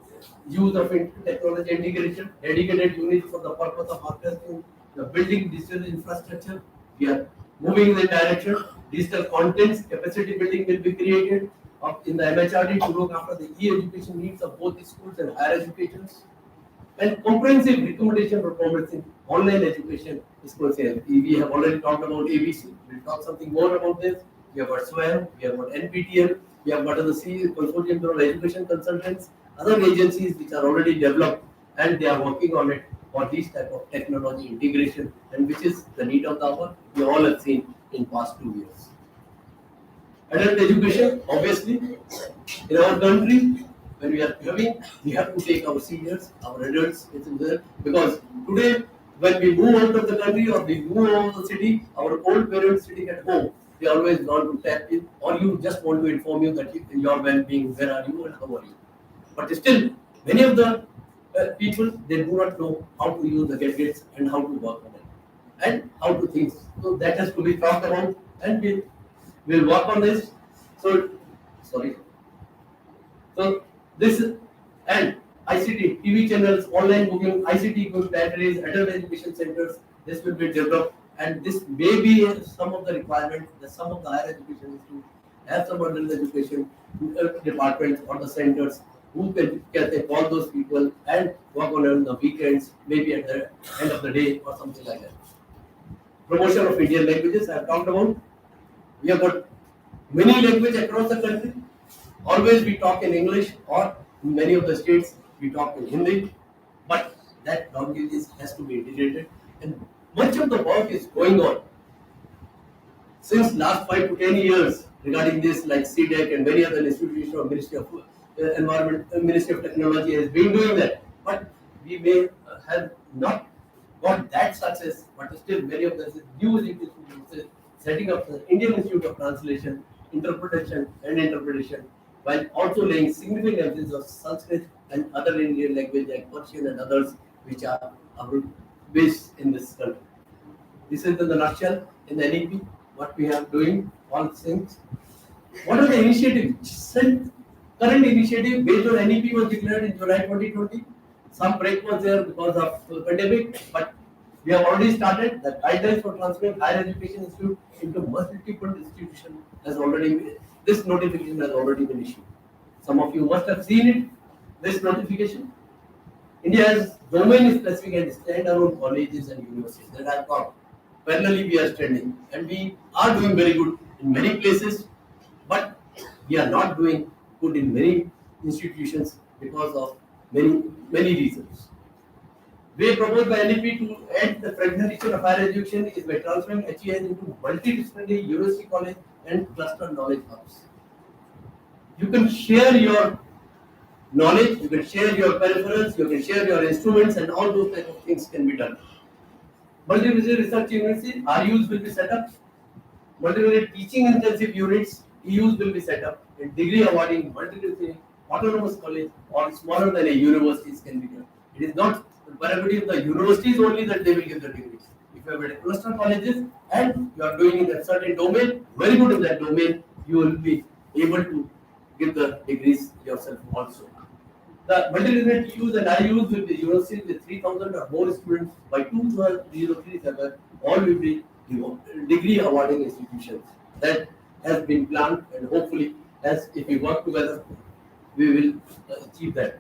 Speaker 4: use of technology integration, dedicated units for the purpose of orchestrating the building digital infrastructure. We are moving in the direction. Digital contents, capacity building will be created in the MHRD to look after the e-education needs of both the schools and higher educations. And comprehensive recommendation for promoting online education is considered. We have already talked about ABC. We'll talk something more about this. We have got SWAYAM, we have got NPTL, we have got the Consortium for Education Consultants, other agencies which are already developed and they are working on it for this type of technology integration, and which is the need of the hour. We all have seen in past 2 years. Adult education, obviously, in our country, when we are having, we have to take our seniors, our adults, because today, when we move out of the country or we move out of the city, our old parents sitting at home, they always want to tap in, or you just want to inform you that your well-being, where are you and how are you. But still, many of the people, they do not know how to use the gadgets and how to work on it and how to think. So that has to be talked about, and we'll work on this. So, sorry. So this and ICT, TV channels, online booking, ICT equipped libraries, adult education centers, this will be developed, and this may be some of the requirements that some of the higher education institutes have some adult education departments or the centers who can take all those people and work on the weekends, maybe at the end of the day or something like that. Promotion of Indian languages, I have talked about. We have got many languages across the country. Always we talk in English, or in many of the states we talk in Hindi, but that language has to be integrated, and much of the work is going on since last 5 to 10 years regarding this, like CDEC and many other institutions of Ministry of Environment, Ministry of Technology has been doing that, but we may have not got that success, but still many of the new institutions setting up the Indian Institute of Translation, Interpretation while also laying significant emphasis on Sanskrit and other Indian languages like Persian and others which are based in this country. This is in the nutshell in the NEP, what we are doing, all things. What are the initiatives? Current initiative based on NEP was declared in July 2020. Some break was there because of the pandemic, but we have already started. The guidelines for transferring higher education institute into multiple institutions has already been, this notification has already been issued. Some of you must have seen it, this notification. India has domain-specific and standalone colleges and universities that have got. Parallelly, we are standing, and we are doing very good in many places, but we are not doing good in many institutions because of many reasons. Way proposed by NEP to end the fragmentation of higher education is by transferring HEIs into multidisciplinary university college and cluster knowledge hubs. You can share your knowledge, you can share your peripherals, you can share your instruments, and all those type of things can be done. Multidisciplinary research university, RUs will be set up. Multidisciplinary teaching intensive units, EUs will be set up. And degree awarding multidisciplinary autonomous college or smaller than a universities can be done. It is not the prerogative of the universities only that they will give the degrees. If you have a cluster colleges and you are doing in a certain domain, very good in that domain, you will be able to give the degrees yourself also. The multidisciplinary TUs and IUs will be universities with 3,000 or more students by 2037. All will be degree awarding institutions. That has been planned, and hopefully, as if we work together, we will achieve that.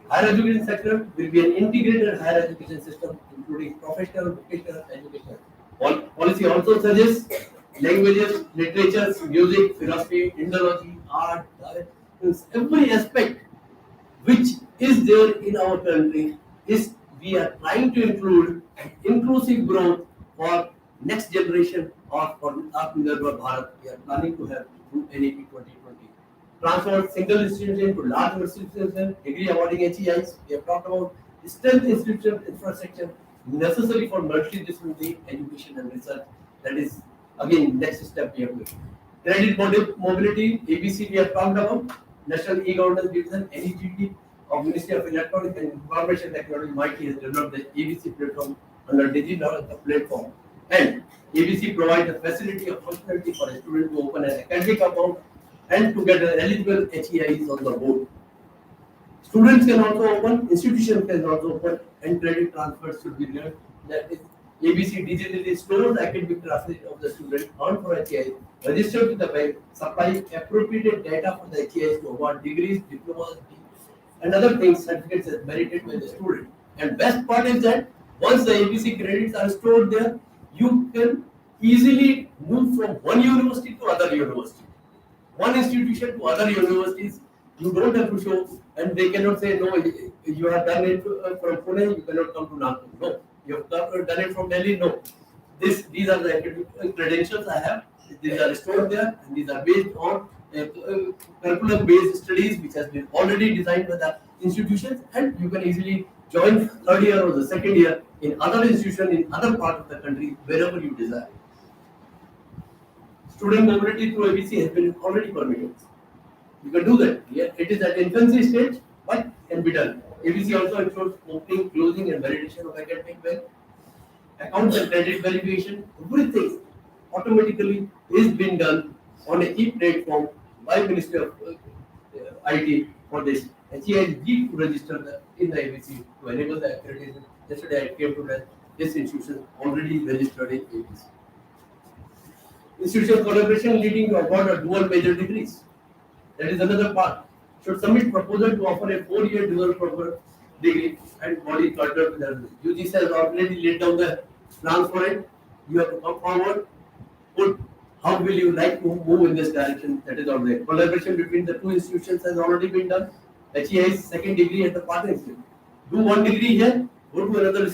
Speaker 4: Higher education sector will be an integrated higher education system, including professional, vocational education. Policy also suggests languages, literatures, music, philosophy, Indology, art, every aspect which is there in our country is we are trying to include inclusive growth for next generation or for Atmanirbhar Bharat. We are planning to have through NEP 2020. Transfer single institution to large institution, degree awarding HEIs. We have talked about strength institution infrastructure necessary for multidisciplinary education and research. That is again next step we have to. Credit mobility, ABC we have talked about. National e-governance division, NEGT, of Ministry of Electronics and Information Technology, MIT, has developed the ABC platform under digital platform. And ABC provides the facility of functionality for a student to open an academic account and to get an eligible HEIs on the board. Students can also open, institutions can also open, and credit transfers should be there. That is, ABC digitally stores academic transcript of the student earned for HEIs, registered with the bank, supply appropriate data for the HEIs to award degrees, diplomas, and other things, certificates as merited by the student. And best part is that once the ABC credits are stored there, you can easily move from one university to other university, one institution to other universities. You don't have to show, and they cannot say, no, you have done it from Pune, you cannot come to Nagpur. No, you have done it from Delhi. No, these are the academic credentials I have. These are stored there, and these are based on curriculum-based studies, which has been already designed by the institutions, and you can easily join third year or the second year in other institution in other part of the country, wherever you desire. Student mobility through ABC has been already permitted. You can do that. Yeah, it is at infancy stage, but can be done. ABC also ensures opening, closing, and validation of academic bank accounts and credit verification. Everything automatically is being done on a e-platform by Ministry of IT for this. HEI need to register in the ABC to enable the accreditation. Yesterday I came to that this institution already registered in ABC. Institutional collaboration leading to award of dual major degrees. That is another part. Should submit proposal to offer a 4-year dual proper degree and body charter to the UGC has already laid down the plan for it. You have to come forward, put how will you like to move in this direction. That is already. Collaboration between the two institutions has already been done. HEI's second degree at the partner institution. Do one degree here, go to another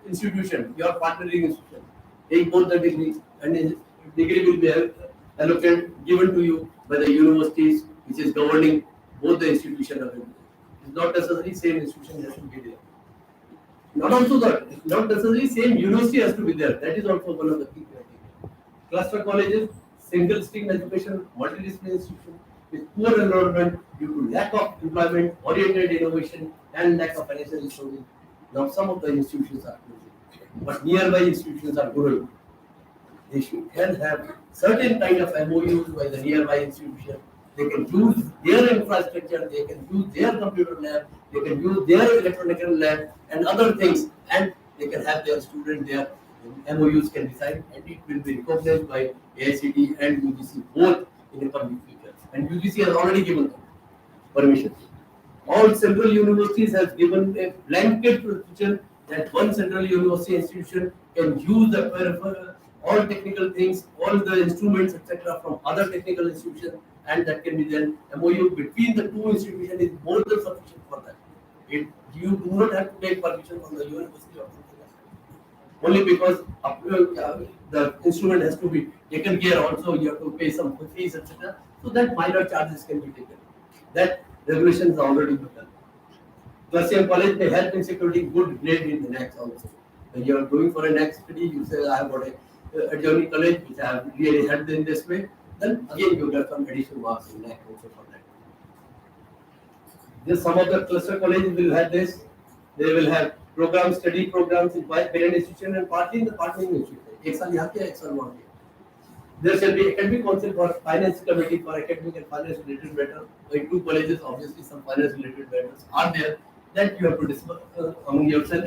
Speaker 4: institution, your partnering institution. Take both the degree, and the degree will be allocated, given to you by the universities, which is governing both the institution of it. It's not necessarily same institution has to be there. Not also that, not necessarily same university has to be there. That is also one of the key criteria. Cluster colleges, single stream education, multidisciplinary institution with poor enrollment due to lack of employment-oriented innovation and lack of financial resources. Now some of the institutions are closing, but nearby institutions are growing. They should have certain kind of MOUs by the nearby institution. They can use their infrastructure, they can use their computer lab, they can use their electronical lab and other things, and they can have their student there. MOUs can decide, and it will be recognized by AICT and UGC both in a coming future. And UGC has already given them permission. All central universities have given a blanket provision that one central university institution can use the all technical things, all the instruments, etc., from other technical institutions, and that can be then MOU between the two institutions is more than sufficient for that. You do not have to take permission from the university or something like that. Only because the instrument has to be taken care also, you have to pay some fees, etc. So that minor charges can be taken. That regulation is already done. Tertiary college may help in securing good grade in the next also. When you are going for a next study, you say I have got a journey college which I have really helped in this way. Then again you get some additional marks in next also for that. This some of the cluster colleges will have this. They will have program study programs in parent institution and partly in the partnering institution. एक साल यहाँ किया, एक साल वहाँ किया. There shall be academic council for finance committee for academic and finance related matters. In two colleges, obviously some finance related matters are there that you have to discuss among yourself.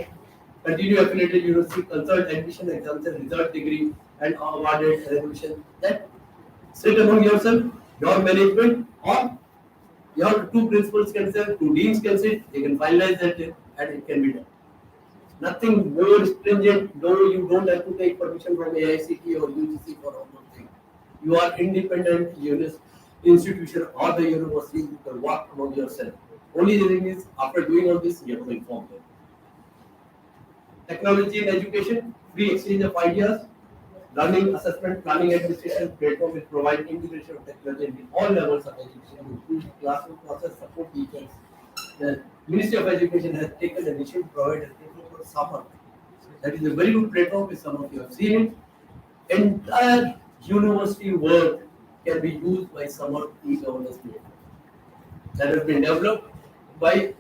Speaker 4: Continue affiliated university, consult admission exams and result degree and awarded resolution. That sit among yourself, your management or your two principals can sit, two deans can sit, they can finalize that and it can be done. Nothing more stringent, no, you don't have to take permission from AICT or UGC for all those things. You are independent institution or the university, you can work among yourself. Only the thing is, after doing all this, you have to inform them. Technology and education, free exchange of ideas, learning, assessment, planning, administration platform will provide integration of technology in all levels of education, including classroom process, support teachers. The Ministry of Education has taken the initiative to provide a platform for summer. That is a very good platform, which some of you have seen it. Entire university work can be used by summer e-governance platform. That has been developed by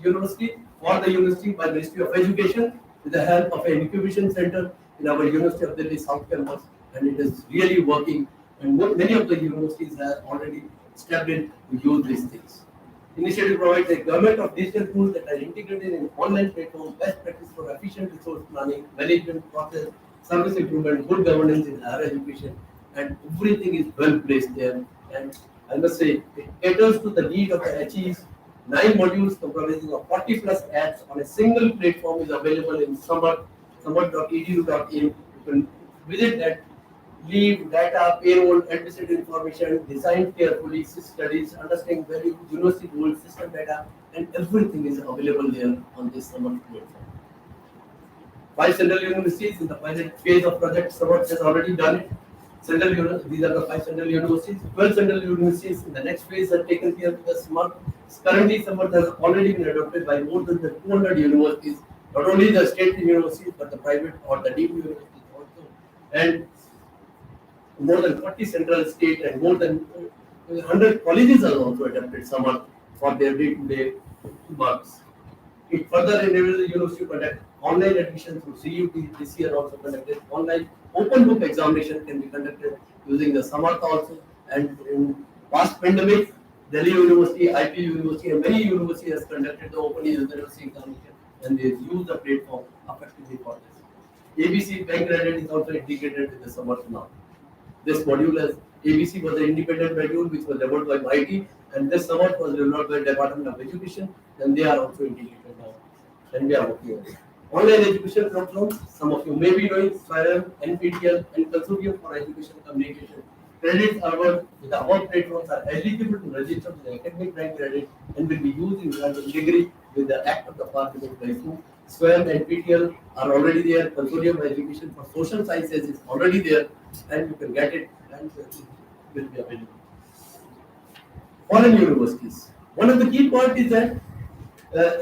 Speaker 4: university for the university by Ministry of Education with the help of an incubation center in our University of Delhi South Campus, and it is really working. And many of the universities have already stepped in to use these things. Initiative provides a government of digital tools that are integrated in online platform, best practice for efficient resource planning, management process, service improvement, good governance in higher education, and everything is well placed there. And I must say, it caters to the need of the HEs. 9 modules comprising of 40 plus apps on a single platform is available in summer.edu.in. You can visit that. Leave, data, payroll, administrative information, designed carefully, studies, understanding value, university goals, system data, and everything is available there on this summer platform. 5 central universities in the pilot phase of project Samart has already done it. These are the 5 central universities. 12 central universities in the next phase are taken care of the Samart. Currently, Samart has already been adopted by more than 200 universities, not only the state universities but the private or the deemed universities also. And more than 40 central state and more than 100 colleges are also adopted Samart for their day-to-day works. It further enables the university to conduct online admission through CUT. This year also conducted online open book examination can be conducted using the Samart also. And in past pandemic, Delhi University, IP University, and many universities has conducted the open university examination, and they use the platform effectively for this. ABC Bank Credit is also integrated with the Samart now. This module as ABC was an independent module which was developed by MIT, and this Samart was developed by the Department of Education, and they are also integrated now. And we are working on it. Online education platforms, some of you may be knowing, SWAYAM, NPTEL, and Consortium for Education Communication. Credits earned with the above platforms are eligible to register with the academic rank credit and will be used in graduate degree with the Act of the Parliament by whom SWAYAM and NPTEL are already there. Consortium for Education for Social Sciences is already there, and you can get it and it will be available. Foreign universities. One of the key points is that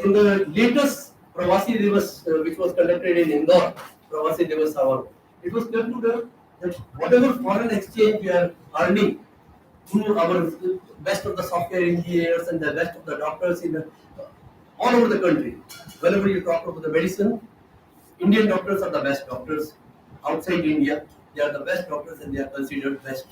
Speaker 4: in the latest Pravasi Divas, which was conducted in Indore, Pravasi Divas Award, it was concluded that whatever foreign exchange we are earning through our best of the software engineers and the best of the doctors in all over the country, whenever you talk about the medicine, Indian doctors are the best doctors. Outside India, they are the best doctors and they are considered best.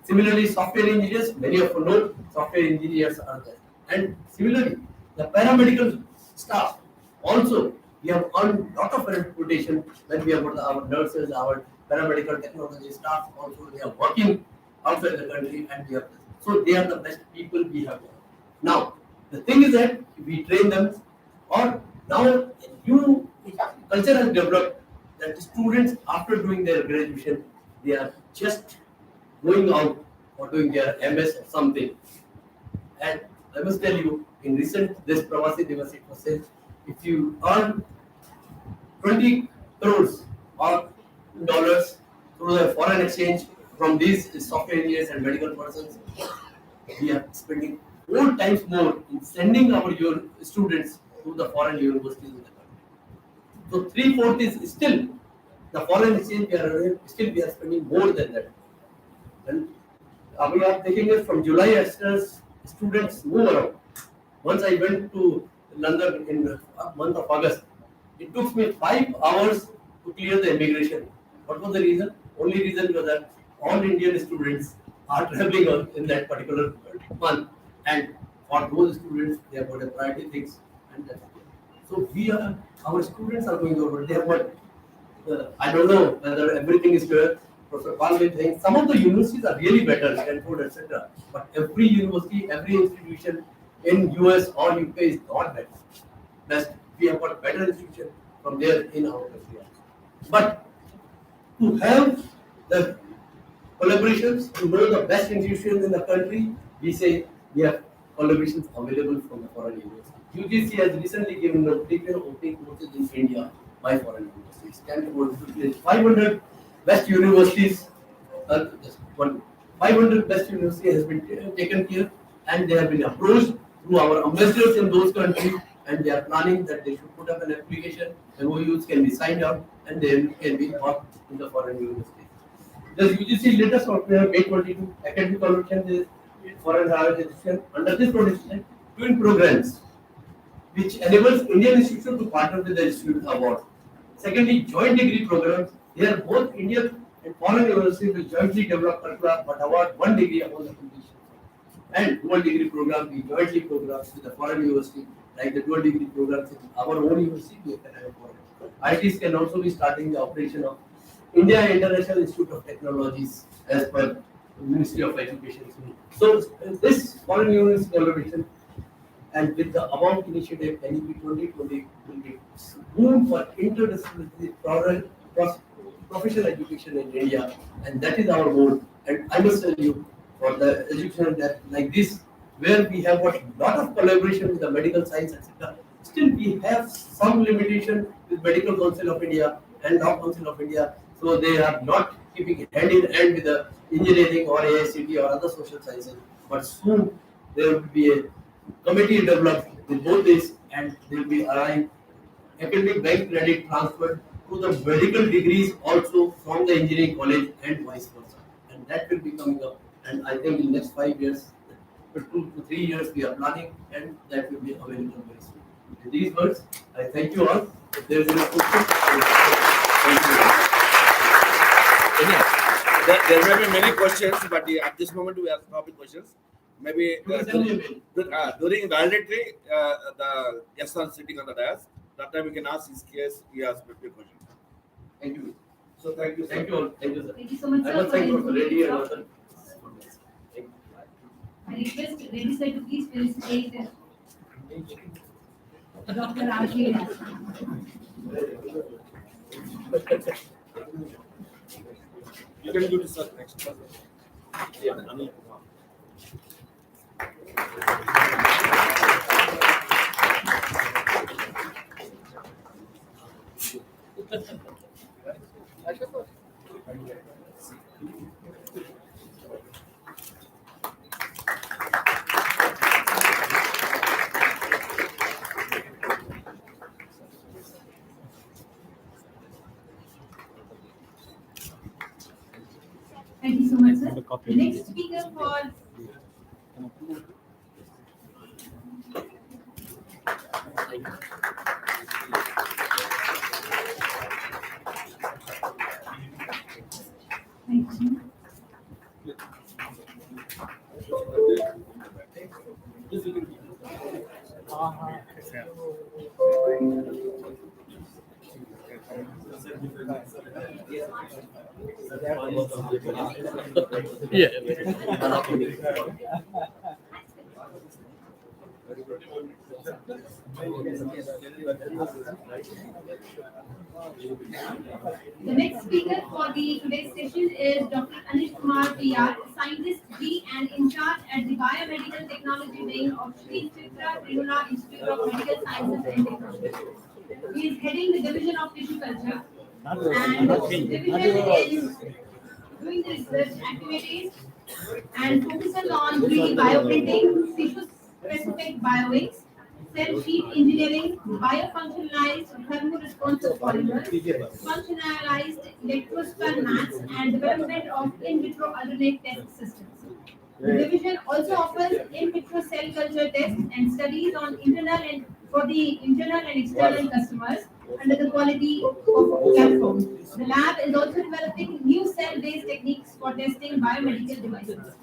Speaker 4: Similarly, software engineers, many of you know, software engineers are there. And similarly, the paramedical staff also, we have earned a lot of reputation when we have got our nurses, our paramedical technology staff also, they are working outside the country, and we are, so they are the best people we have. Now, the thing is that we train them, or now new culture has developed that students after doing their graduation, they are just going out or doing their MS or something. And I must tell you, in recent this Pravasi Divas, it was said, if you earn 20 crores or dollars through the foreign exchange from these software engineers and medical persons, we are spending 4 times more in sending our students to the foreign universities in the country. So 3/4 is still the foreign exchange we are spending more than that. And we are taking it from July as students move around. Once I went to London in the month of August, it took me 5 hours to clear the immigration. What was the reason? Only reason was that all Indian students are traveling on in that particular month, and for those students, they have got a priority things, and that's it. So our students are going over. They have got, I don't know whether everything is good. Professor Pal is saying some of the universities are really better, Stanford, etc. But every university, every institution in US or UK is not better. Best, we have got better institution from there in our country. But to have the collaborations, to know the best institutions in the country, we say we have collaborations available from the foreign universities. UGC has recently given the opening courses in India by foreign universities. Stanford, 500 best universities, 500 best universities has been taken care, and they have been approached through our ambassadors in those countries, and they are planning that they should put up an application, MOUs can be signed out, and they can be taught in the foreign universities. The UGC latest software, May 22, academic convention is foreign higher education. Under this provision, twin programs. which enables Indian institute to partner with the institute award. Secondly, joint degree programs. Here, both Indian and foreign universities will jointly develop curricula but award 1 degree upon the completion. And dual degree program, we jointly programs with the foreign university, like the dual degree programs in our own university, we can have a foreign. ITs can also be starting the operation of India International Institute of Technologies as per Ministry of Education. So this foreign university collaboration and with the above initiative, NEP 2020 will be boom for interdisciplinary professional education in India, and that is our goal. And I must tell you, for the education that like this, where we have got a lot of collaboration with the medical science, etc., still we have some limitation with Medical Council of India and Law Council of India. So they are not keeping hand in hand with the engineering or AICT or other social sciences. But soon there will be a committee developed with both this, and they will be allowing academic bank credit transferred to the medical degrees also from the engineering college and vice versa. And that will be coming up. And I think in next 5 years, for 2 to 3 years, we are planning, and that will be available very soon. With these words, I thank you all. If there is any question, thank you.
Speaker 2: There may be many questions, but at this moment we are stopping questions. Maybe during validatory, the guest are sitting on the desk. That time we can ask his case. He has specific questions.
Speaker 4: Thank you.
Speaker 2: So thank you.
Speaker 4: Thank you all. Thank you, sir.
Speaker 1: Thank you so much,
Speaker 4: I
Speaker 1: sir,
Speaker 4: must
Speaker 1: for
Speaker 4: thank
Speaker 1: the
Speaker 4: Dr. Reddy and
Speaker 1: information.
Speaker 4: other.
Speaker 1: I request Reddy sir to please felicitate Dr. Rajesh.
Speaker 2: You can do this next. Yeah, Anil.
Speaker 1: Thank you so much, sir. The next speaker for thank you. The next speaker for the today's session is Dr. Anish Kumar PR, scientist B and in charge at the Biomedical Technology Wing of Sri Chitra Tribhuvan Institute of Medical Sciences and Technology. He is heading the division of tissue culture, and the division is doing the research activities and focuses on 3D bioprinting, tissue-specific biowings, cell sheet engineering, biofunctionalized thermoresponsive polymers, functionalized electrospun mats, and development of in vitro alternate test systems. The division also offers in vitro cell culture tests and studies on for the internal and external customers under the quality of platform. The lab is also developing new cell-based techniques for testing biomedical devices.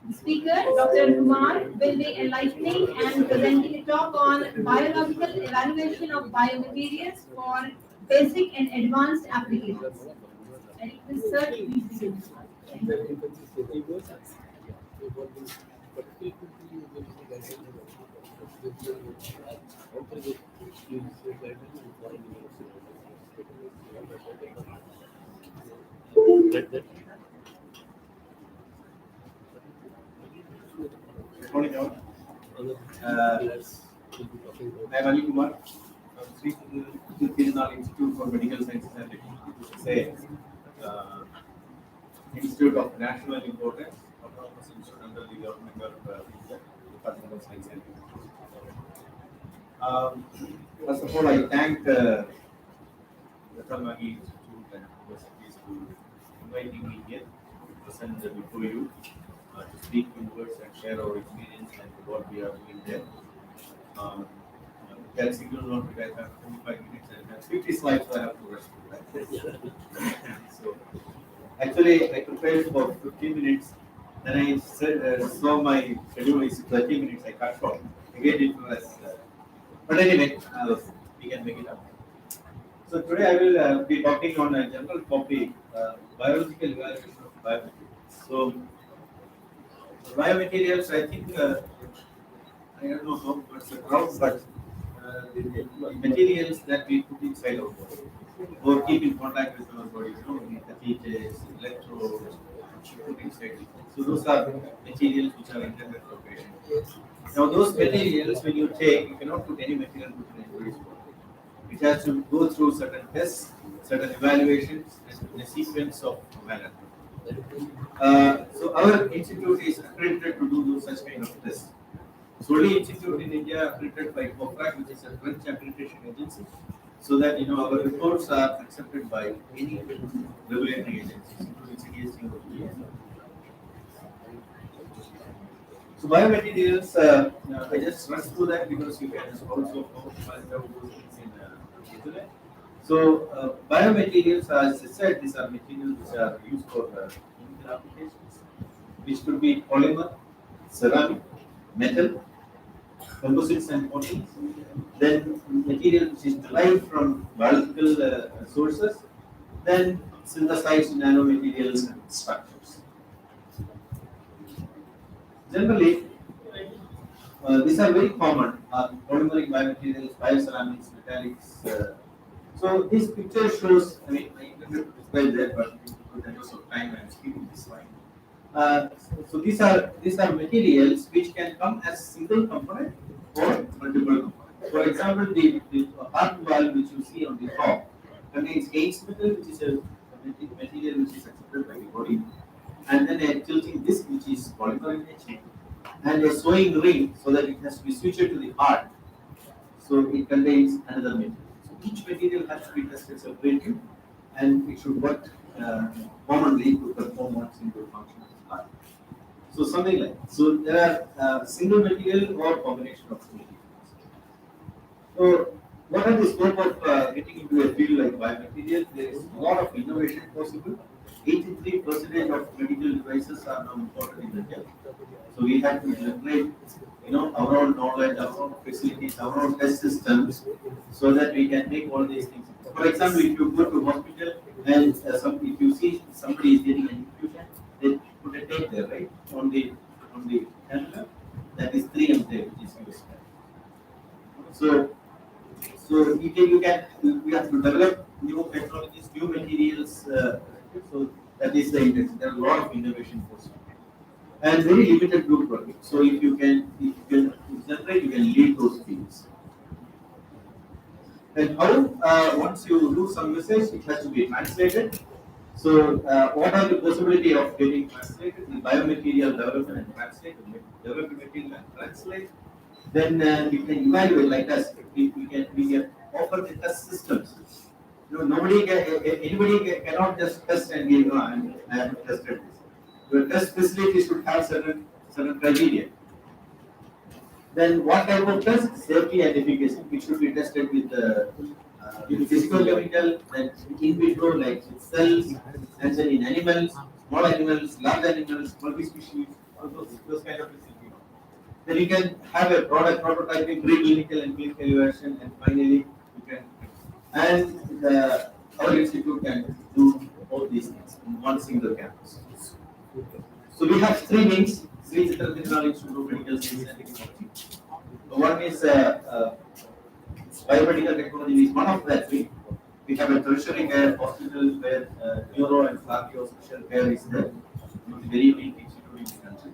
Speaker 1: The speaker, Dr. Kumar, will be enlightening and presenting a talk on biological evaluation of biomaterials for basic and advanced applications. I request sir to please begin.
Speaker 5: Good morning, all. I am Ali Kumar from Sri Chitra Institute for Medical Sciences and Technology, Institute of National Importance, autonomous institute under the government of India, Department of Science and Technology. First of all, I thank the Meghe Institute and universities to inviting me here to present before you, to speak in words and share our experience and what we are doing there. that signal not because I have 25 minutes and I have 50 slides, so I have to rush through that. So actually, I prepared for 15 minutes. Then I saw my schedule is 30 minutes. I cut short. Again, it was. But anyway, we can make it up. So today I will be talking on a general topic, biological evaluation of biomaterials. So biomaterials, I think I don't know how much the crowd, but the materials that we put inside our body or keep in contact with our body, you know, the catheters, electrodes, put inside. So those are materials which are intended for patients. Now those materials, when you take, you cannot put any material within anybody's body. It has to go through certain tests, certain evaluations, and a sequence of manner. So our institute is accredited to do such kind of tests. So only institute in India accredited by COFRAC, which is a French accreditation agency, so that our reports are accepted by any regulatory agencies, including CDSC or FDA. So biomaterials, I just rush through that because you can also find out those things in internet. So biomaterials, as I said, these are materials which are used for chemical applications, which could be polymer, ceramic, metal, composites and coatings. Then material which is derived from biological sources, then synthesized nanomaterials and structures. Generally, these are very common, polymeric biomaterials, bioceramics, metallics. So this picture shows, I mean, I intended to describe that, but because of time, I'm skipping this slide. So these are materials which can come as single component or multiple components. For example, the heart valve which you see on the top contains Higgs metal, which is a material which is accepted by the body, and then a tilting disc which is polymer in nature, and a sewing ring so that it has to be switched to the heart. So it contains another material. So each material has to be tested separately, and it should work commonly to perform one single function of the heart. So something like that. So there are single material or combination of materials. So what are the scope of getting into a field like biomaterials? There is a lot of innovation possible. 83% of medical devices are now imported in India. So we have to generate, our own knowledge, our own facilities, our own test systems, so that we can make all these things. For example, if you go to hospital and if you see somebody is getting an infusion, they put a tape there, right, on the cannula. That is 3M tape, which is used. So we have to develop new technologies, new materials. So that is the intention. There are a lot of innovation possible, and very limited group working. So if you can generate, you can lead those fields. And how once you do some research, it has to be translated. So what are the possibility of getting translated? The biomaterial development and translate, develop material and translate. Then we can evaluate like us. We can offer the test systems. Anybody cannot just test and give. I have tested this. Your test facility should have certain criteria. Then what type of test? Safety and efficacy, which should be tested with physical chemical, then in vitro, like with cells, and then in animals, small animals, large animals, multi-species, all those kind of things. Then you can have a product prototyping, preclinical and clinical evaluation, and finally you can. And our institute can do all these things in one single campus. So we have 3 wings: Sri INTERDISCIPLINARY Institute of Medical Science and Technology. One is biomedical technology is one of that wing. We have a tertiary care hospital where neuro and cardio special care is there. Very big institute in the country.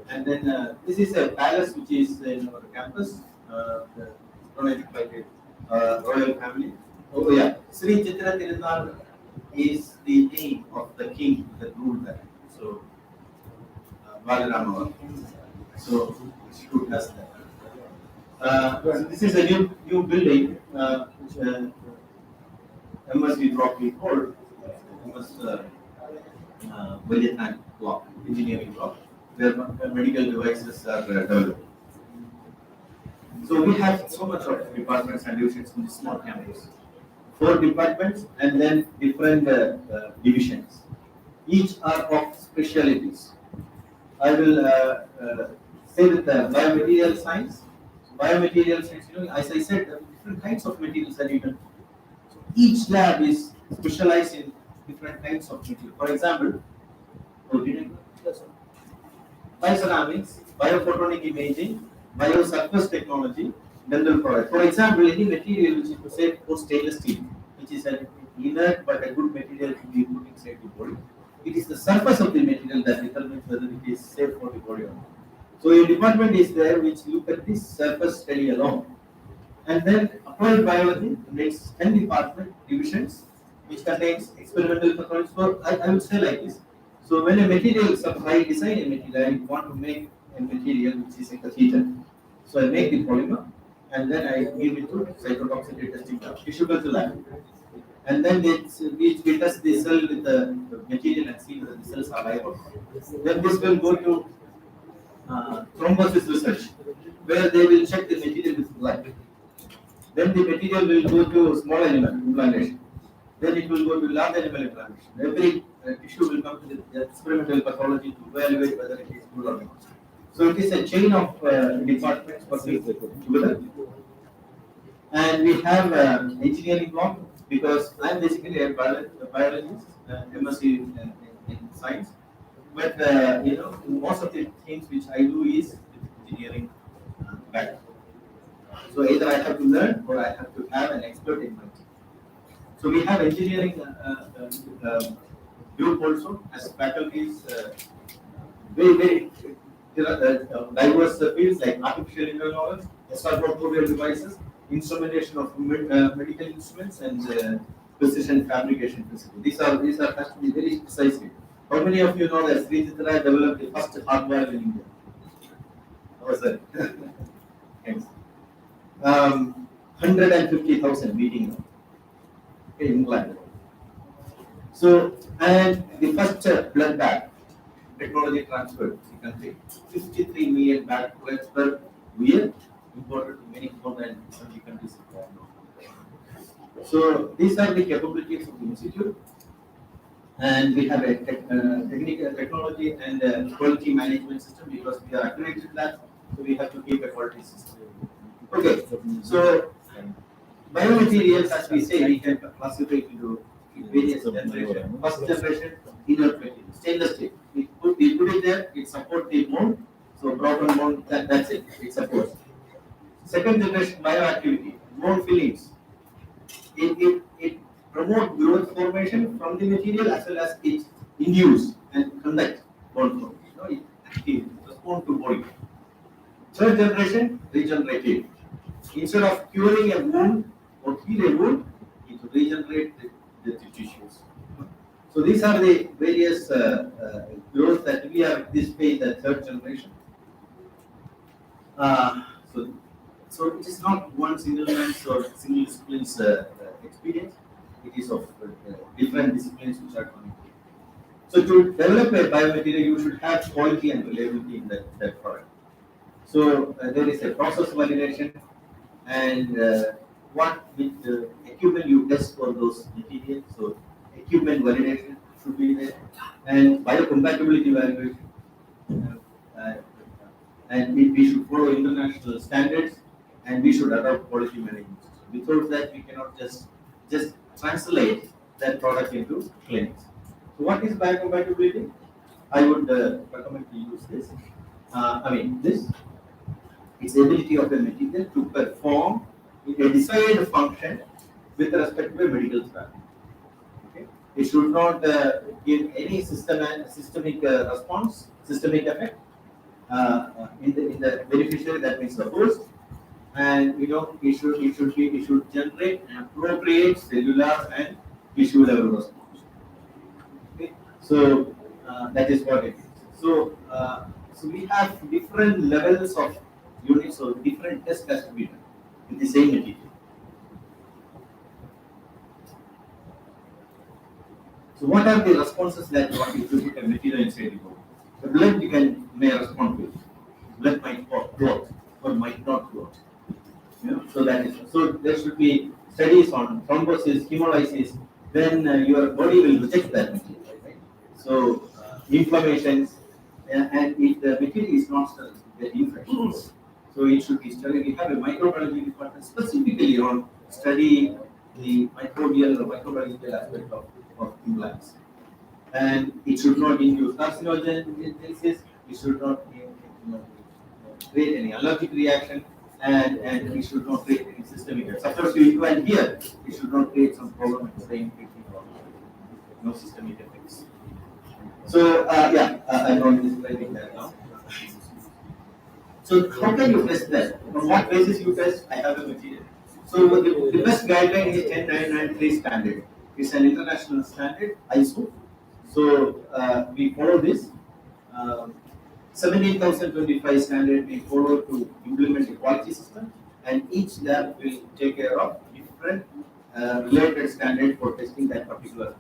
Speaker 5: And then this is a palace which is in our campus, donated by the royal family. Oh yeah, Sri Chitra Tirunal is the name of the king that ruled there. So Balarama. So institute has that. So this is a new building, which MSc block we called MS Vietnam block, engineering block, where medical devices are developed. So we have so much of departments and divisions in this small campus. 4 departments and then different divisions. Each are of specialties. I will say that the biomaterial science, as I said, there are different kinds of materials that you can. So each lab is specialized in different kinds of material. For example, bioceramics, biophotonic imaging, biosurface technology, dental products. For example, any material which is to say for stainless steel, which is an inert but a good material to be put inside the body. It is the surface of the material that determines whether it is safe for the body or not. So a department is there which look at this surface study alone. And then applied biology, next 10 divisions, which contains experimental pathology. So I would say like this. So when a material, I design a material, I want to make a material which is a catheter. So I make the polymer and then I give it to cytotoxicity testing lab, tissue culture lab. And then we test the cell with the material and see whether the cells are viable. Then this will go to thrombosis research, where they will check the material with blood. Then the material will go to small animal implantation. Then it will go to large animal implantation. Every tissue will come to the experimental pathology to evaluate whether it is good or not. So it is a chain of departments working together. And we have engineering block because I am basically a biologist, MSc in science. But most of the things which I do is engineering background. So either I have to learn or I have to have an expert in my team. So we have engineering group also as faculties, very diverse fields like artificial intelligence, SR devices, instrumentation of medical instruments, and precision fabrication principles. These are has to be very precisely. How many of you know that Sri Chitra developed the first hardware in India? How was that? Thanks. 150,000 meeting in England. So, and the first blood bag technology transferred to the country, 53 million bag per year, imported to many more than 70 countries. So these are the capabilities of the institute, and we have a technical technology and quality management system because we are accredited lab, so we have to keep a quality system. Okay, so biomaterials, as we say, we can classify into various generations. First generation, inert material, stainless steel. We put it there, it supports the mold, so proper mold, that's it, it supports. Second generation, bioactivity, mold fillings. It promotes growth formation from the material as well as it induce and conduct bone formation. It responds to body. Third generation, regenerative. Instead of curing a wound or heal a wound, it regenerates the tissues. So these are the various growth that we are at this phase, the third generation. So it is not one single man's or single discipline's experience. It is of different disciplines which are coming. So to develop a biomaterial, you should have quality and reliability in that product. So there is a process validation, and what with the equipment you test for those materials. So equipment validation should be there, and biocompatibility evaluation. And we should follow international standards, and we should adopt quality management system. Without that, we cannot just translate that product into clinics. So what is biocompatibility? I would recommend to use this. This. It's the ability of a material to perform a desired function with respect to a medical therapy. Okay? It should not give any systemic response, systemic effect in the beneficiary, that means the host, and it should generate an appropriate cellular and tissue level response. Okay? So that is what it is. So we have different levels of units, so different tests has to be done with the same material. So what are the responses that you put a material inside the body? The blood may respond to it. Blood might clot or might not clot. should be studies on thrombosis, hemolysis, then your body will reject that material. Right? So inflammations, and if the material is not sterile, get infections. So it should be studied. We have a microbiology department specifically on study the microbial or microbiological aspect of implants. And it should not induce carcinogenesis, it should not create any allergic reaction, and it should not create any systemic effects. Suppose you implant here, it should not create some problem with the infection or no systemic effects. So I'm not describing that now. So how can you test that? On what basis you test? I have a material. So the best guideline is 10993 standard. It's an international standard, ISO. So we follow this. 17025 standard we follow to implement a quality system, and each lab will take care of different related standard for testing that particular.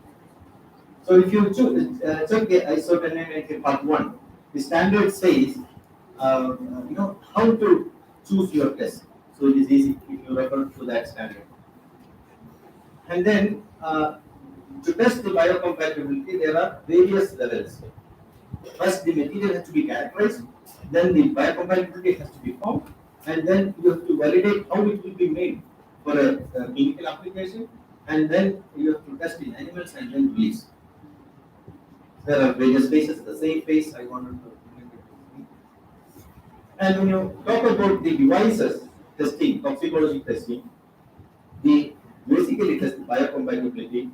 Speaker 5: So if you check the ISO 10993 part 1, the standard says how to choose your test. So it is easy if you refer to that standard. And then to test the biocompatibility, there are various levels. First, the material has to be characterized, then the biocompatibility has to be found, and then you have to validate how it will be made for a clinical application, and then you have to test in animals and then release. There are various phases. The same phase I wanted to. And when you talk about the devices testing, toxicology testing, the basically test biocompatibility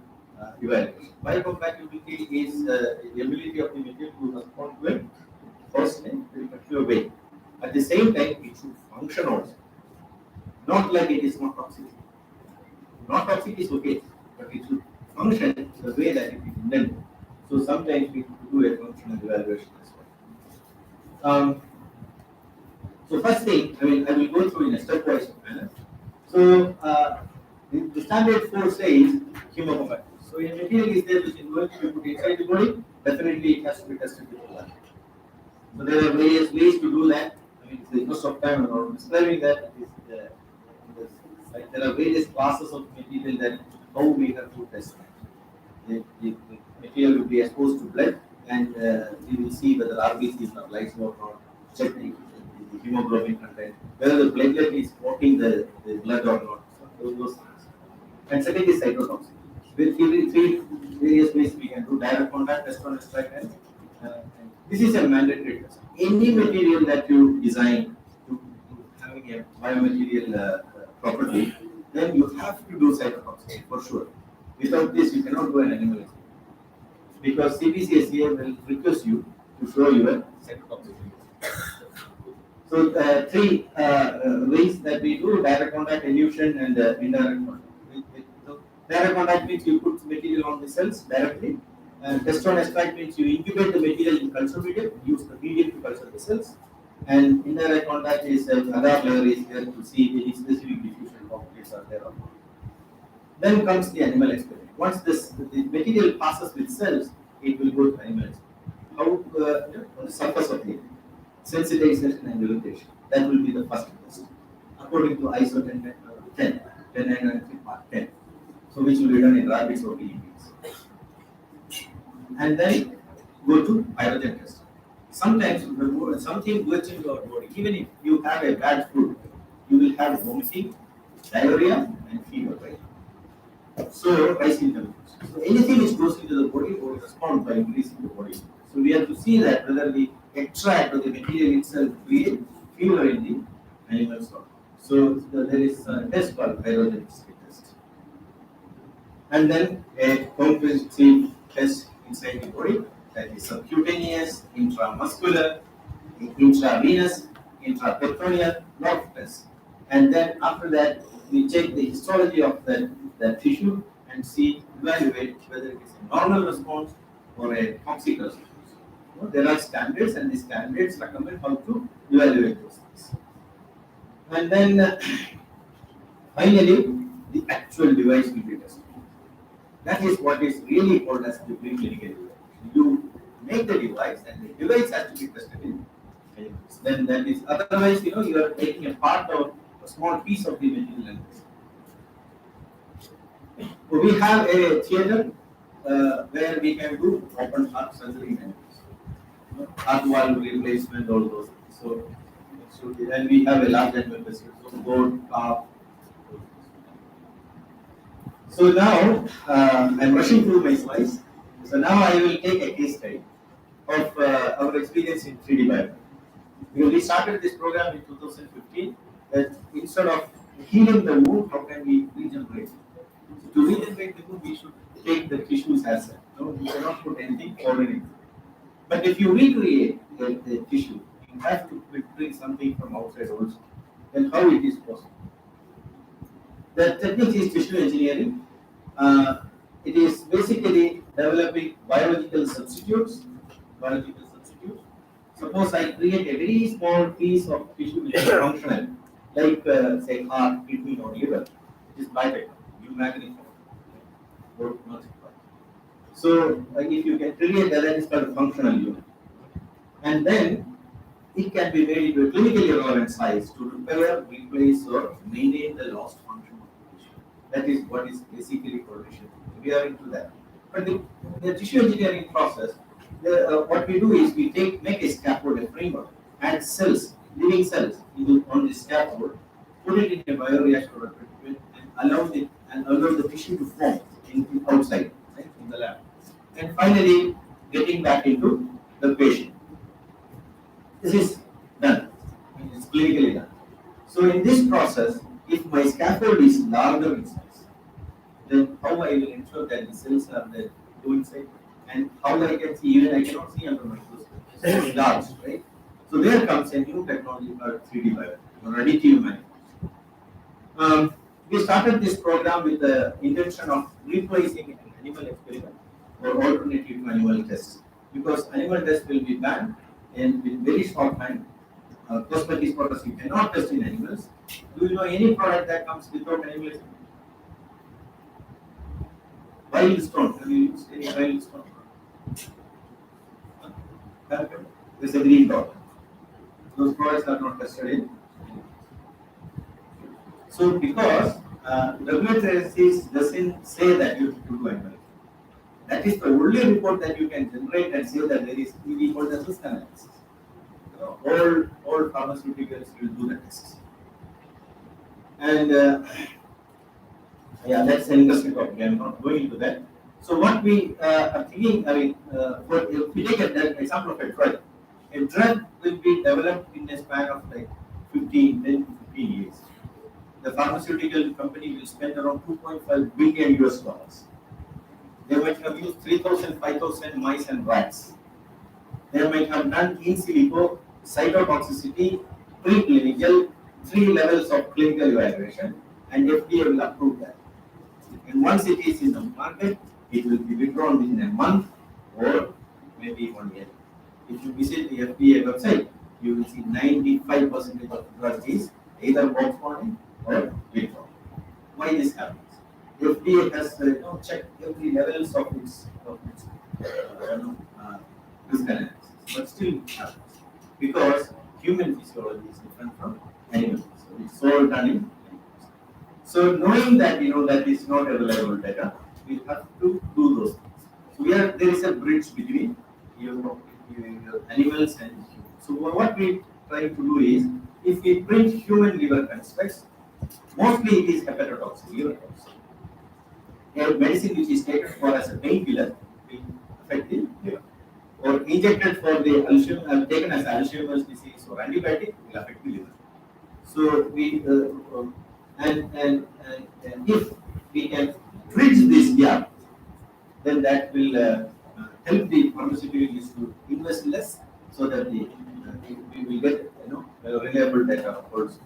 Speaker 5: evaluation. Biocompatibility is the ability of the material to respond to it first in a particular way. At the same time, it should function also. Not like it is not toxic. Not toxic is okay, but it should function the way that it is intended. So sometimes we do a functional evaluation as well. So first thing, I will go through in a stepwise manner. So the standard 4 says hemocompatibility. So a material is there which is going to be put inside the body, definitely it has to be tested with blood. So there are various ways to do that. It's the cost of time or describing that. There are various classes of material that how we have to test that. The material will be exposed to blood, and we will see whether RBCs are lyso or not, check the hemoglobin content, whether the platelet is blocking the blood or not. So those things. And second is cytotoxicity. With three various ways we can do direct contact, test on extract, and this is a mandatory test. Any material that you design to having a biomaterial property, then you have to do cytotoxicity for sure. Without this, you cannot do an animal experiment, because CPCSA will request you to show your cytotoxicity. So three ways that we do: direct contact, elution, and indirect contact. Direct contact means you put material on the cells directly. Test on extract means you incubate the material in culture medium, use the medium to culture the cells. And indirect contact is agar layer is there to see any specific diffusion properties are there or not. Then comes the animal experiment. Once the material passes with cells, it will go to animal experiment. How on the surface of the sensitization and dilatation. That will be the first test, according to ISO 10993 part 10. So which will be done in rabbits or guinea pigs. And then go to pyrogen test. Sometimes when something goes into your body, even if you have a bad food, you will have vomiting, diarrhea, and fever, right? So rising temperatures. So anything which goes into the body will respond by increasing the body. So we have to see that whether the extract or the material itself creates fever in the animals or not. So there is a test called pyrogenicity test. And then a comprehensive test inside the body, that is subcutaneous, intramuscular, intravenous, intraperitoneal, lot of tests. And then after that, we check the histology of that tissue and evaluate whether it is a normal response or a toxic response. There are standards, and the standards recommend how to evaluate those things. And then finally, the actual device will be tested. That is what is really called as the pre-clinical evaluation. You make the device, and the device has to be tested in animals. Then that is, otherwise, you are taking a part of a small piece of the material and testing. So we have a theater where we can do open heart surgery and heart valve replacement, all those things. So and we have a large animal facility, so goat, calf. So now I'm rushing through my slides. So now I will take a case study of our experience in 3D biology. Because we started this program in 2015, that instead of healing the wound, how can we regenerate? So to regenerate the wound, we should take the tissues as such. No, you cannot put anything or anything. But if you recreate the tissue, you have to bring something from outside also. Then how it is possible? The technique is tissue engineering. It is basically developing biological substitutes. Suppose I create a very small piece of tissue which is functional, like say heart, kidney, or liver. It is biotech. You magnify. So if you can create that, is called a functional unit, and then it can be made into a clinically relevant size to repair, replace, or maintain the lost function of the tissue. That is what is basically correlation. We are into that. But the tissue engineering process, what we do is we make a scaffold, a framework, add cells, living cells on the scaffold, put it in a bioreactor or treatment, and allow the tissue to form outside, right, in the lab. And finally, getting back into the patient. This is done. It's clinically done. So in this process, if my scaffold is larger in size, then how I will ensure that the cells are there inside, and how I can see, even I cannot see under microscope. It's large, right? So there comes a new technology called 3D biology, or additive manufacturing. We started this program with the intention of replacing an animal experiment or alternative to animal tests, because animal tests will be banned and with very short time. Cosmetics products you cannot test in animals. Do you know any product that comes without animal experiment? Wild stone. Have you used any wild stone? There's a green dot. Those products are not tested in. So because regulatory agencies doesn't say that you have to do animal. That is the only report that you can generate and say that there is we call the risk analysis. All pharmaceuticals will do the tests. And yeah, that's an interesting topic. I'm not going into that. So what we are thinking, if we take an example of a drug will be developed in a span of like 10 to 15 years. The pharmaceutical company will spend around $2.5 billion US. They might have used 3,000, 5,000 mice and rats. They might have done in silico, cytotoxicity, preclinical, 3 levels of clinical evaluation, and FDA will approve that. And once it is in the market, it will be withdrawn within a month or maybe 1 year. If you visit the FDA website, you will see 95% of drugs is either postponed or withdrawn. Why this happens? FDA has checked every levels of its risk analysis, but still it happens because human physiology is different from animal physiology. It's all done in animals. So knowing that that is not a reliable data, we have to do those things. So there is a bridge between your animals and humans. So what we try to do is, if we print human liver constructs, mostly it is hepatotoxic, liver toxic. A medicine which is taken for as a painkiller will affect the liver, or injected for the taken as Alzheimer's disease or antibiotic will affect the liver. So we and if we can bridge this gap, then that will help the pharmaceuticals to invest less, so that we will get reliable data also.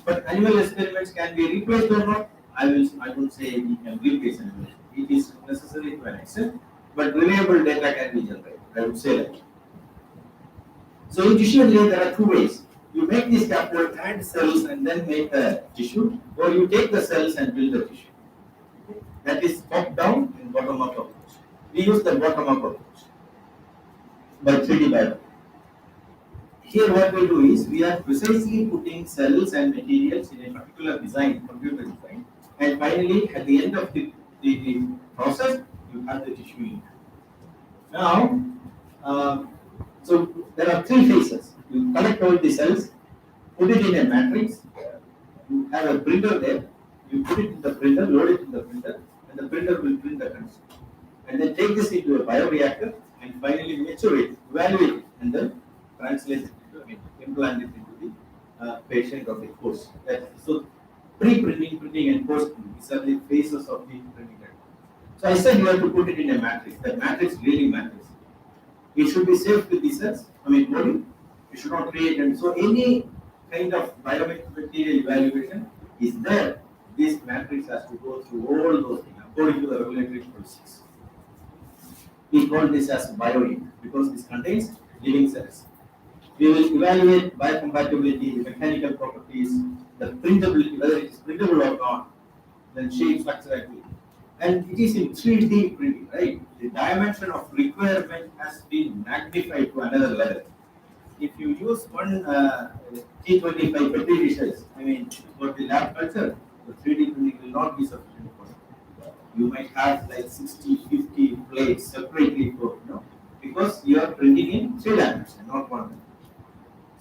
Speaker 5: But animal experiments can be replaced or not. I won't say we can replace animals. It is necessary to an extent, but reliable data can be generated. I would say that. So in tissue engineering, there are 2 ways. You make the scaffold, add cells, and then make the tissue, or you take the cells and build the tissue. That is top down and bottom up approach. We use the bottom up approach by 3D biology. Here what we do is, we are precisely putting cells and materials in a particular design, computer design, and finally at the end of the the process, you have the tissue ink. Now, so there are three phases. You collect all the cells, put it in a matrix, you have a printer there, you put it in the printer, load it in the printer, and the printer will print the construct. And then take this into a bioreactor and finally mature it, evaluate it, and then translate it into, implant it into the patient of the course. So pre-printing, printing, and post-printing, these are the phases of the printing. So I said you have to put it in a matrix. That matrix really matters. It should be safe with the cells. Body. You should not create, and so any kind of biomaterial evaluation is there. This matrix has to go through all those things according to the regulatory policies. We call this as bioink because this contains living cells. We will evaluate biocompatibility, the mechanical properties, the printability, whether it is printable or not, then shape, structure, activity. And it is in 3D printing, right? The dimension of requirement has been magnified to another level. If you use one T25 petri dishes, for the lab culture, the 3D printing will not be sufficient for it. You might have like 60, 50 plates separately for, because you are printing in 3 dimensions, not 1 dimension.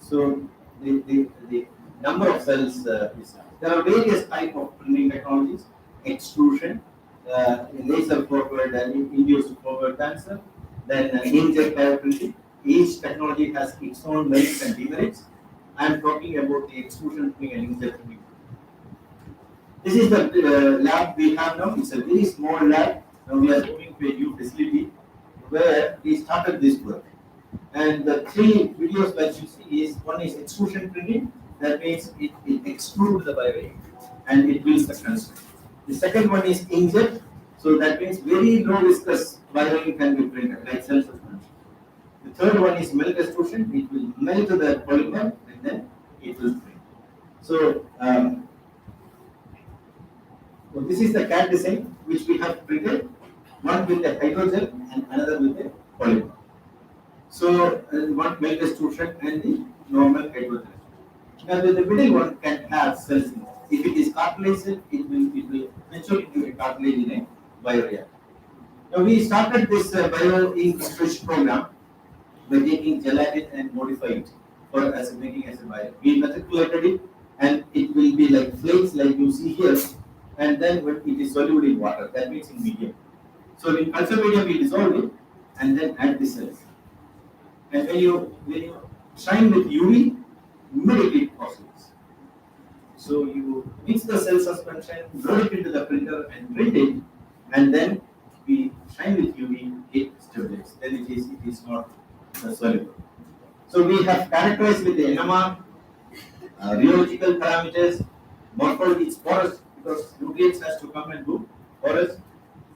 Speaker 5: So the number of cells is. There are various types of printing technologies, extrusion, laser forward and induced forward transfer, then inkjet bioprinting. Each technology has its own merits and demerits. I am talking about the extrusion printing and inkjet printing. This is the lab we have now. It's a very small lab. Now we are moving to a new facility where we started this work. And the 3 videos that you see is, one is extrusion printing. That means it extrudes the bioink and it builds the construct. The second one is inkjet. So that means very low viscous bioink can be printed, like cell suspension. The third one is melt extrusion. It will melt the polymer and then it will print. So, so this is the CAD design which we have printed, one with a hydrogel and another with a polymer. So one melt extrusion and the normal hydrogel. Now the middle one can have cells in it. If it is cartilage, it will mature into a cartilage in a bioreactor. Now we started this bio ink stretch program by taking gelatin and modify it for making as a bio. We matriculated it and it will be like flakes like you see here, and then when it is soluble in water, that means in medium. So in culture medium we dissolve it and then add the cells. And when you shine with UV, immediately it oscillates. So you mix the cell suspension, load it into the printer and print it, and then we shine with UV, it stabilizes. Then it is not soluble. So we have characterized with the NMR, rheological parameters, morphology is porous because nutrients has to come and go, porous,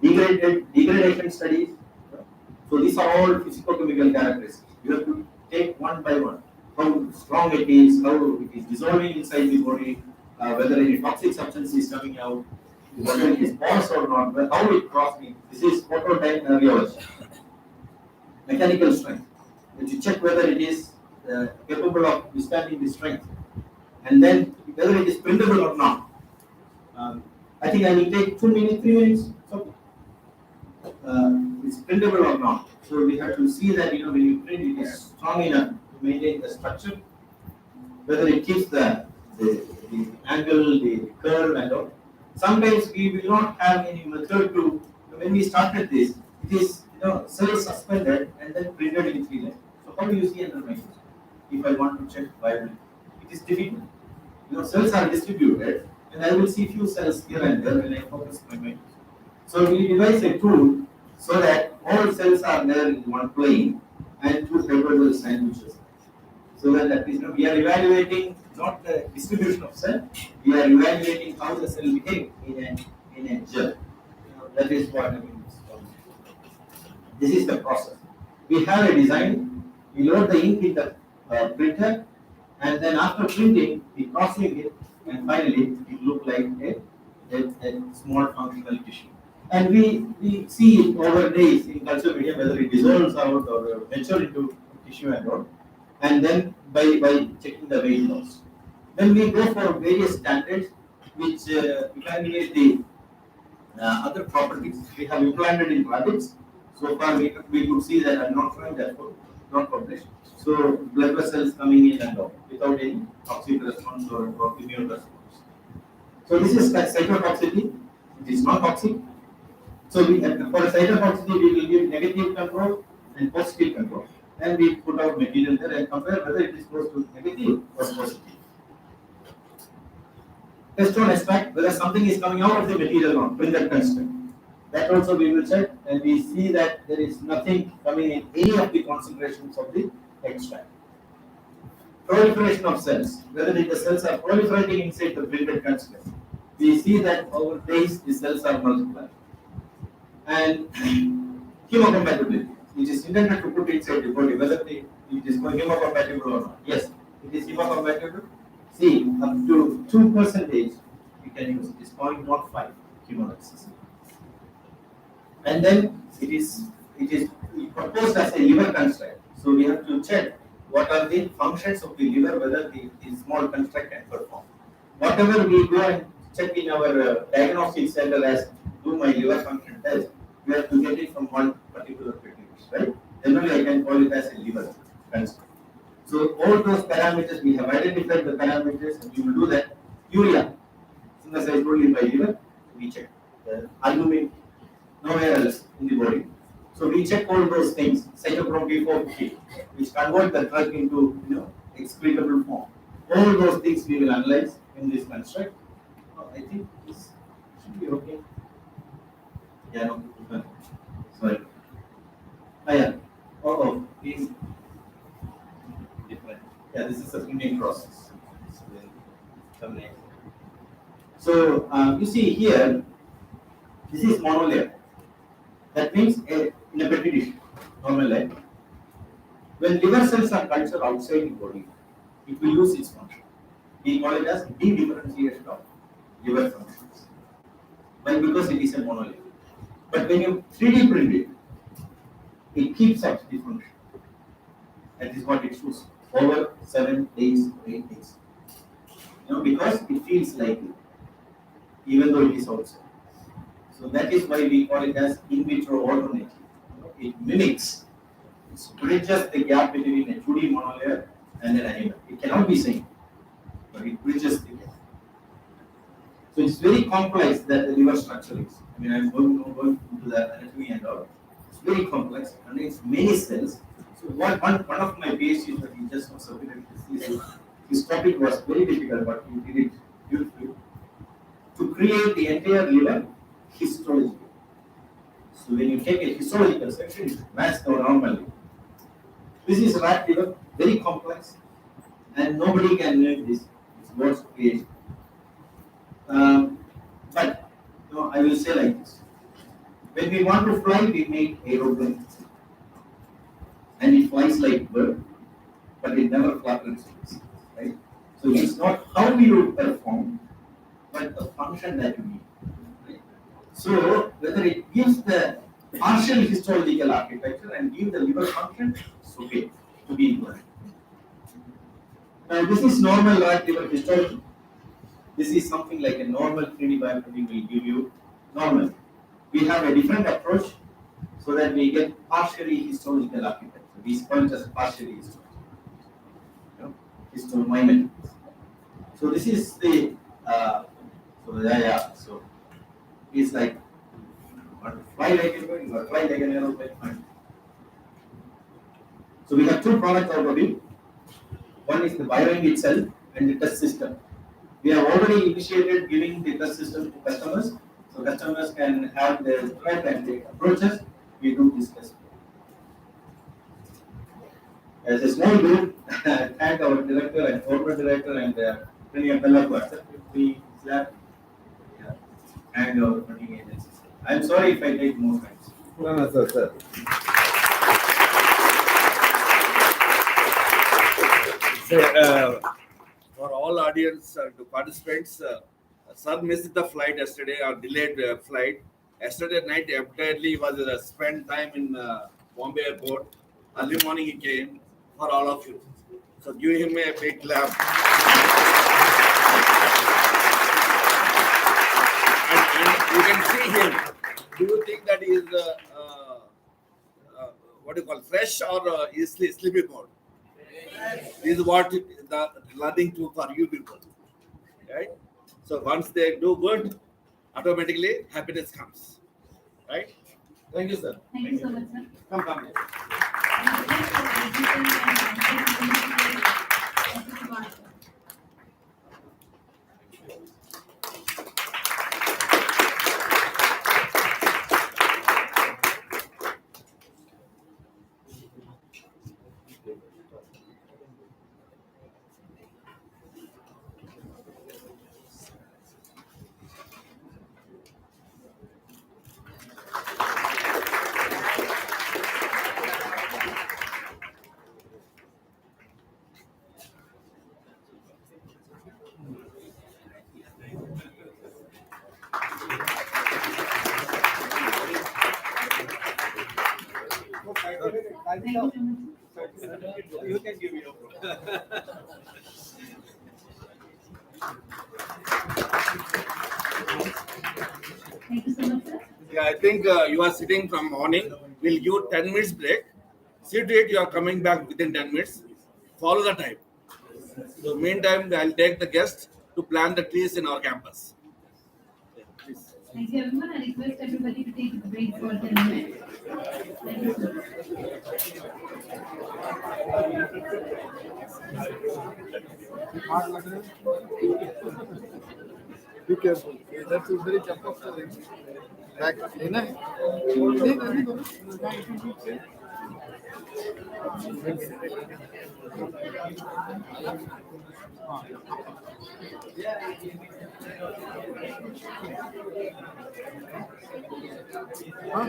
Speaker 5: degradation studies. So these are all physicochemical characteristics. You have to take one by one. How strong it is, how it is dissolving inside the body, whether any toxic substance is coming out, whether it is porous or not, how it crossing. This is photodynamics, mechanical strength. But you check whether it is capable of withstanding the strength, and then whether it is printable or not. I think I will take 2 minutes, 3 minutes. So it's printable or not. So we have to see that when you print, it is strong enough to maintain the structure, whether it keeps the angle, the curve, and all. Sometimes we will not have any method to. When we started this, it is cells suspended and then printed in 3 lines. So how do you see under microscope? If I want to check viability, it is difficult. Cells are distributed, and I will see few cells here and there when I focus my microscope. So we devise a tool so that all cells are there in one plane and 2 hydrogel sandwiches. So that at least we are evaluating not the distribution of cell, we are evaluating how the cell behaves in a gel. That is what I mean. This is the process. We have a design, we load the ink in the printer, and then after printing, we crossing it, and finally it looks like a small functional tissue. And we see it over days in culture media whether it dissolves out or matures into tissue and all. And then by checking the weight loss. Then we go for various standards which evaluate the other properties we have implanted in rabbits. So far, we could see that I'm not trying that not published. So blood vessels coming in and out without any toxic response or immune response. So this is cytotoxicity. It is not toxic. So we, for cytotoxicity, we will give negative control and positive control, and we put out material there and compare whether it is close to negative or positive. Test on extract whether something is coming out of the material or in that construct. That also we will check, and we see that there is nothing coming in any of the concentrations of the extract. Proliferation of cells, whether the cells are proliferating inside the printed construct. We see that over days the cells are multiplying. And hemocompatibility, which is intended to put inside the body, whether it is hemocompatible or not. Yes, it is hemocompatible. See, up to 2% we can use it. It's 0.05 hemolysis. And then it is proposed as a liver construct. So we have to check what are the functions of the liver, whether the small construct can perform. Whatever we go and check in our diagnostic center as do my liver function test, we have to get it from one particular petition, right? Then only I can call it as a liver construct. So all those parameters, we have identified the parameters, and we will do that. Urea, synthesized only by liver, we check. The albumin, nowhere else in the body. So we check all those things, cytochrome P450, which convert the drug into excretable form. All those things we will analyze in this construct. I think this should be okay. Yeah, no. Sorry. Yeah. Oh, these different. Yeah, this is a printing process. So you see here, this is monolayer. That means in a petri dish, normal life. When liver cells are cultured outside the body, it will lose its function. We call it as de-differentiation of liver functions. Why? Because it is a monolayer. But when you 3D print it, it keeps up the function. That is what it shows over 7 days, 8 days. Because it feels like it, even though it is outside. So that is why we call it as in vitro alternative. It mimics, it bridges the gap between a 2D monolayer and an animal. It cannot be same, but it bridges the gap. So it's very complex that the liver structure is. I mean, I'm going into the anatomy and all. It's very complex, and it's many cells. So one of my PhDs that he just submitted his topic was very difficult, but he did it beautifully. To create the entire liver histologically. So when you take a histological section, it matches the normal liver. This is rat liver, very complex, and nobody can make this. It's God's creation. But I will say like this: when we want to fly, we make aeroplane, and it flies like bird, but it never flattens wings, right? So it's not how you perform, but the function that you need. Right? So whether it gives the partial histological architecture and give the liver function, it's okay to be implemented. Now this is normal rat liver histology. This is something like a normal 3D bioprinting will give you normal. We have a different approach so that we get partially histological architecture. We call it as partially histological. Histomimetic. So this is the so it's like you want to fly like a bird, you want to fly like an aeroplane, fine. So we have two products out of it. One is the bioring itself and the test system. We have already initiated giving the test system to customers, so customers can have their threat and their approaches. We do this test. As a small group, thank our director and corporate director and Premier Fellow who accepted the slab and our funding agencies. I am sorry if I take more time.
Speaker 2: No, sir. So, for all audience to participants, sir missed the flight yesterday or delayed flight. Yesterday night entirely was spent time in Bombay airport. Early morning he came for all of you. So give him a big clap. And You can see him. Do you think that he is what do you call fresh or is sleepy mode? This is what the learning tool for you people, right? So once they do good, automatically happiness comes, right? Thank you, sir.
Speaker 1: Thank you so much, sir.
Speaker 2: Come.
Speaker 1: Thank you so much.
Speaker 2: You can give me
Speaker 1: Thank you so much, sir.
Speaker 2: Yeah, I think you are sitting from morning. We'll give 10 minutes break. See to it you are coming back within 10 minutes. Follow the time. So meantime, I'll take the guest to plant the trees in our campus. Yeah, please.
Speaker 1: Thank you, everyone. I request everybody to take a break for 10 minutes. Thank you, sir.
Speaker 6: Be careful. That's a very jump off the ring. Back. लेना है? नहीं करनी दो ना. हाँ.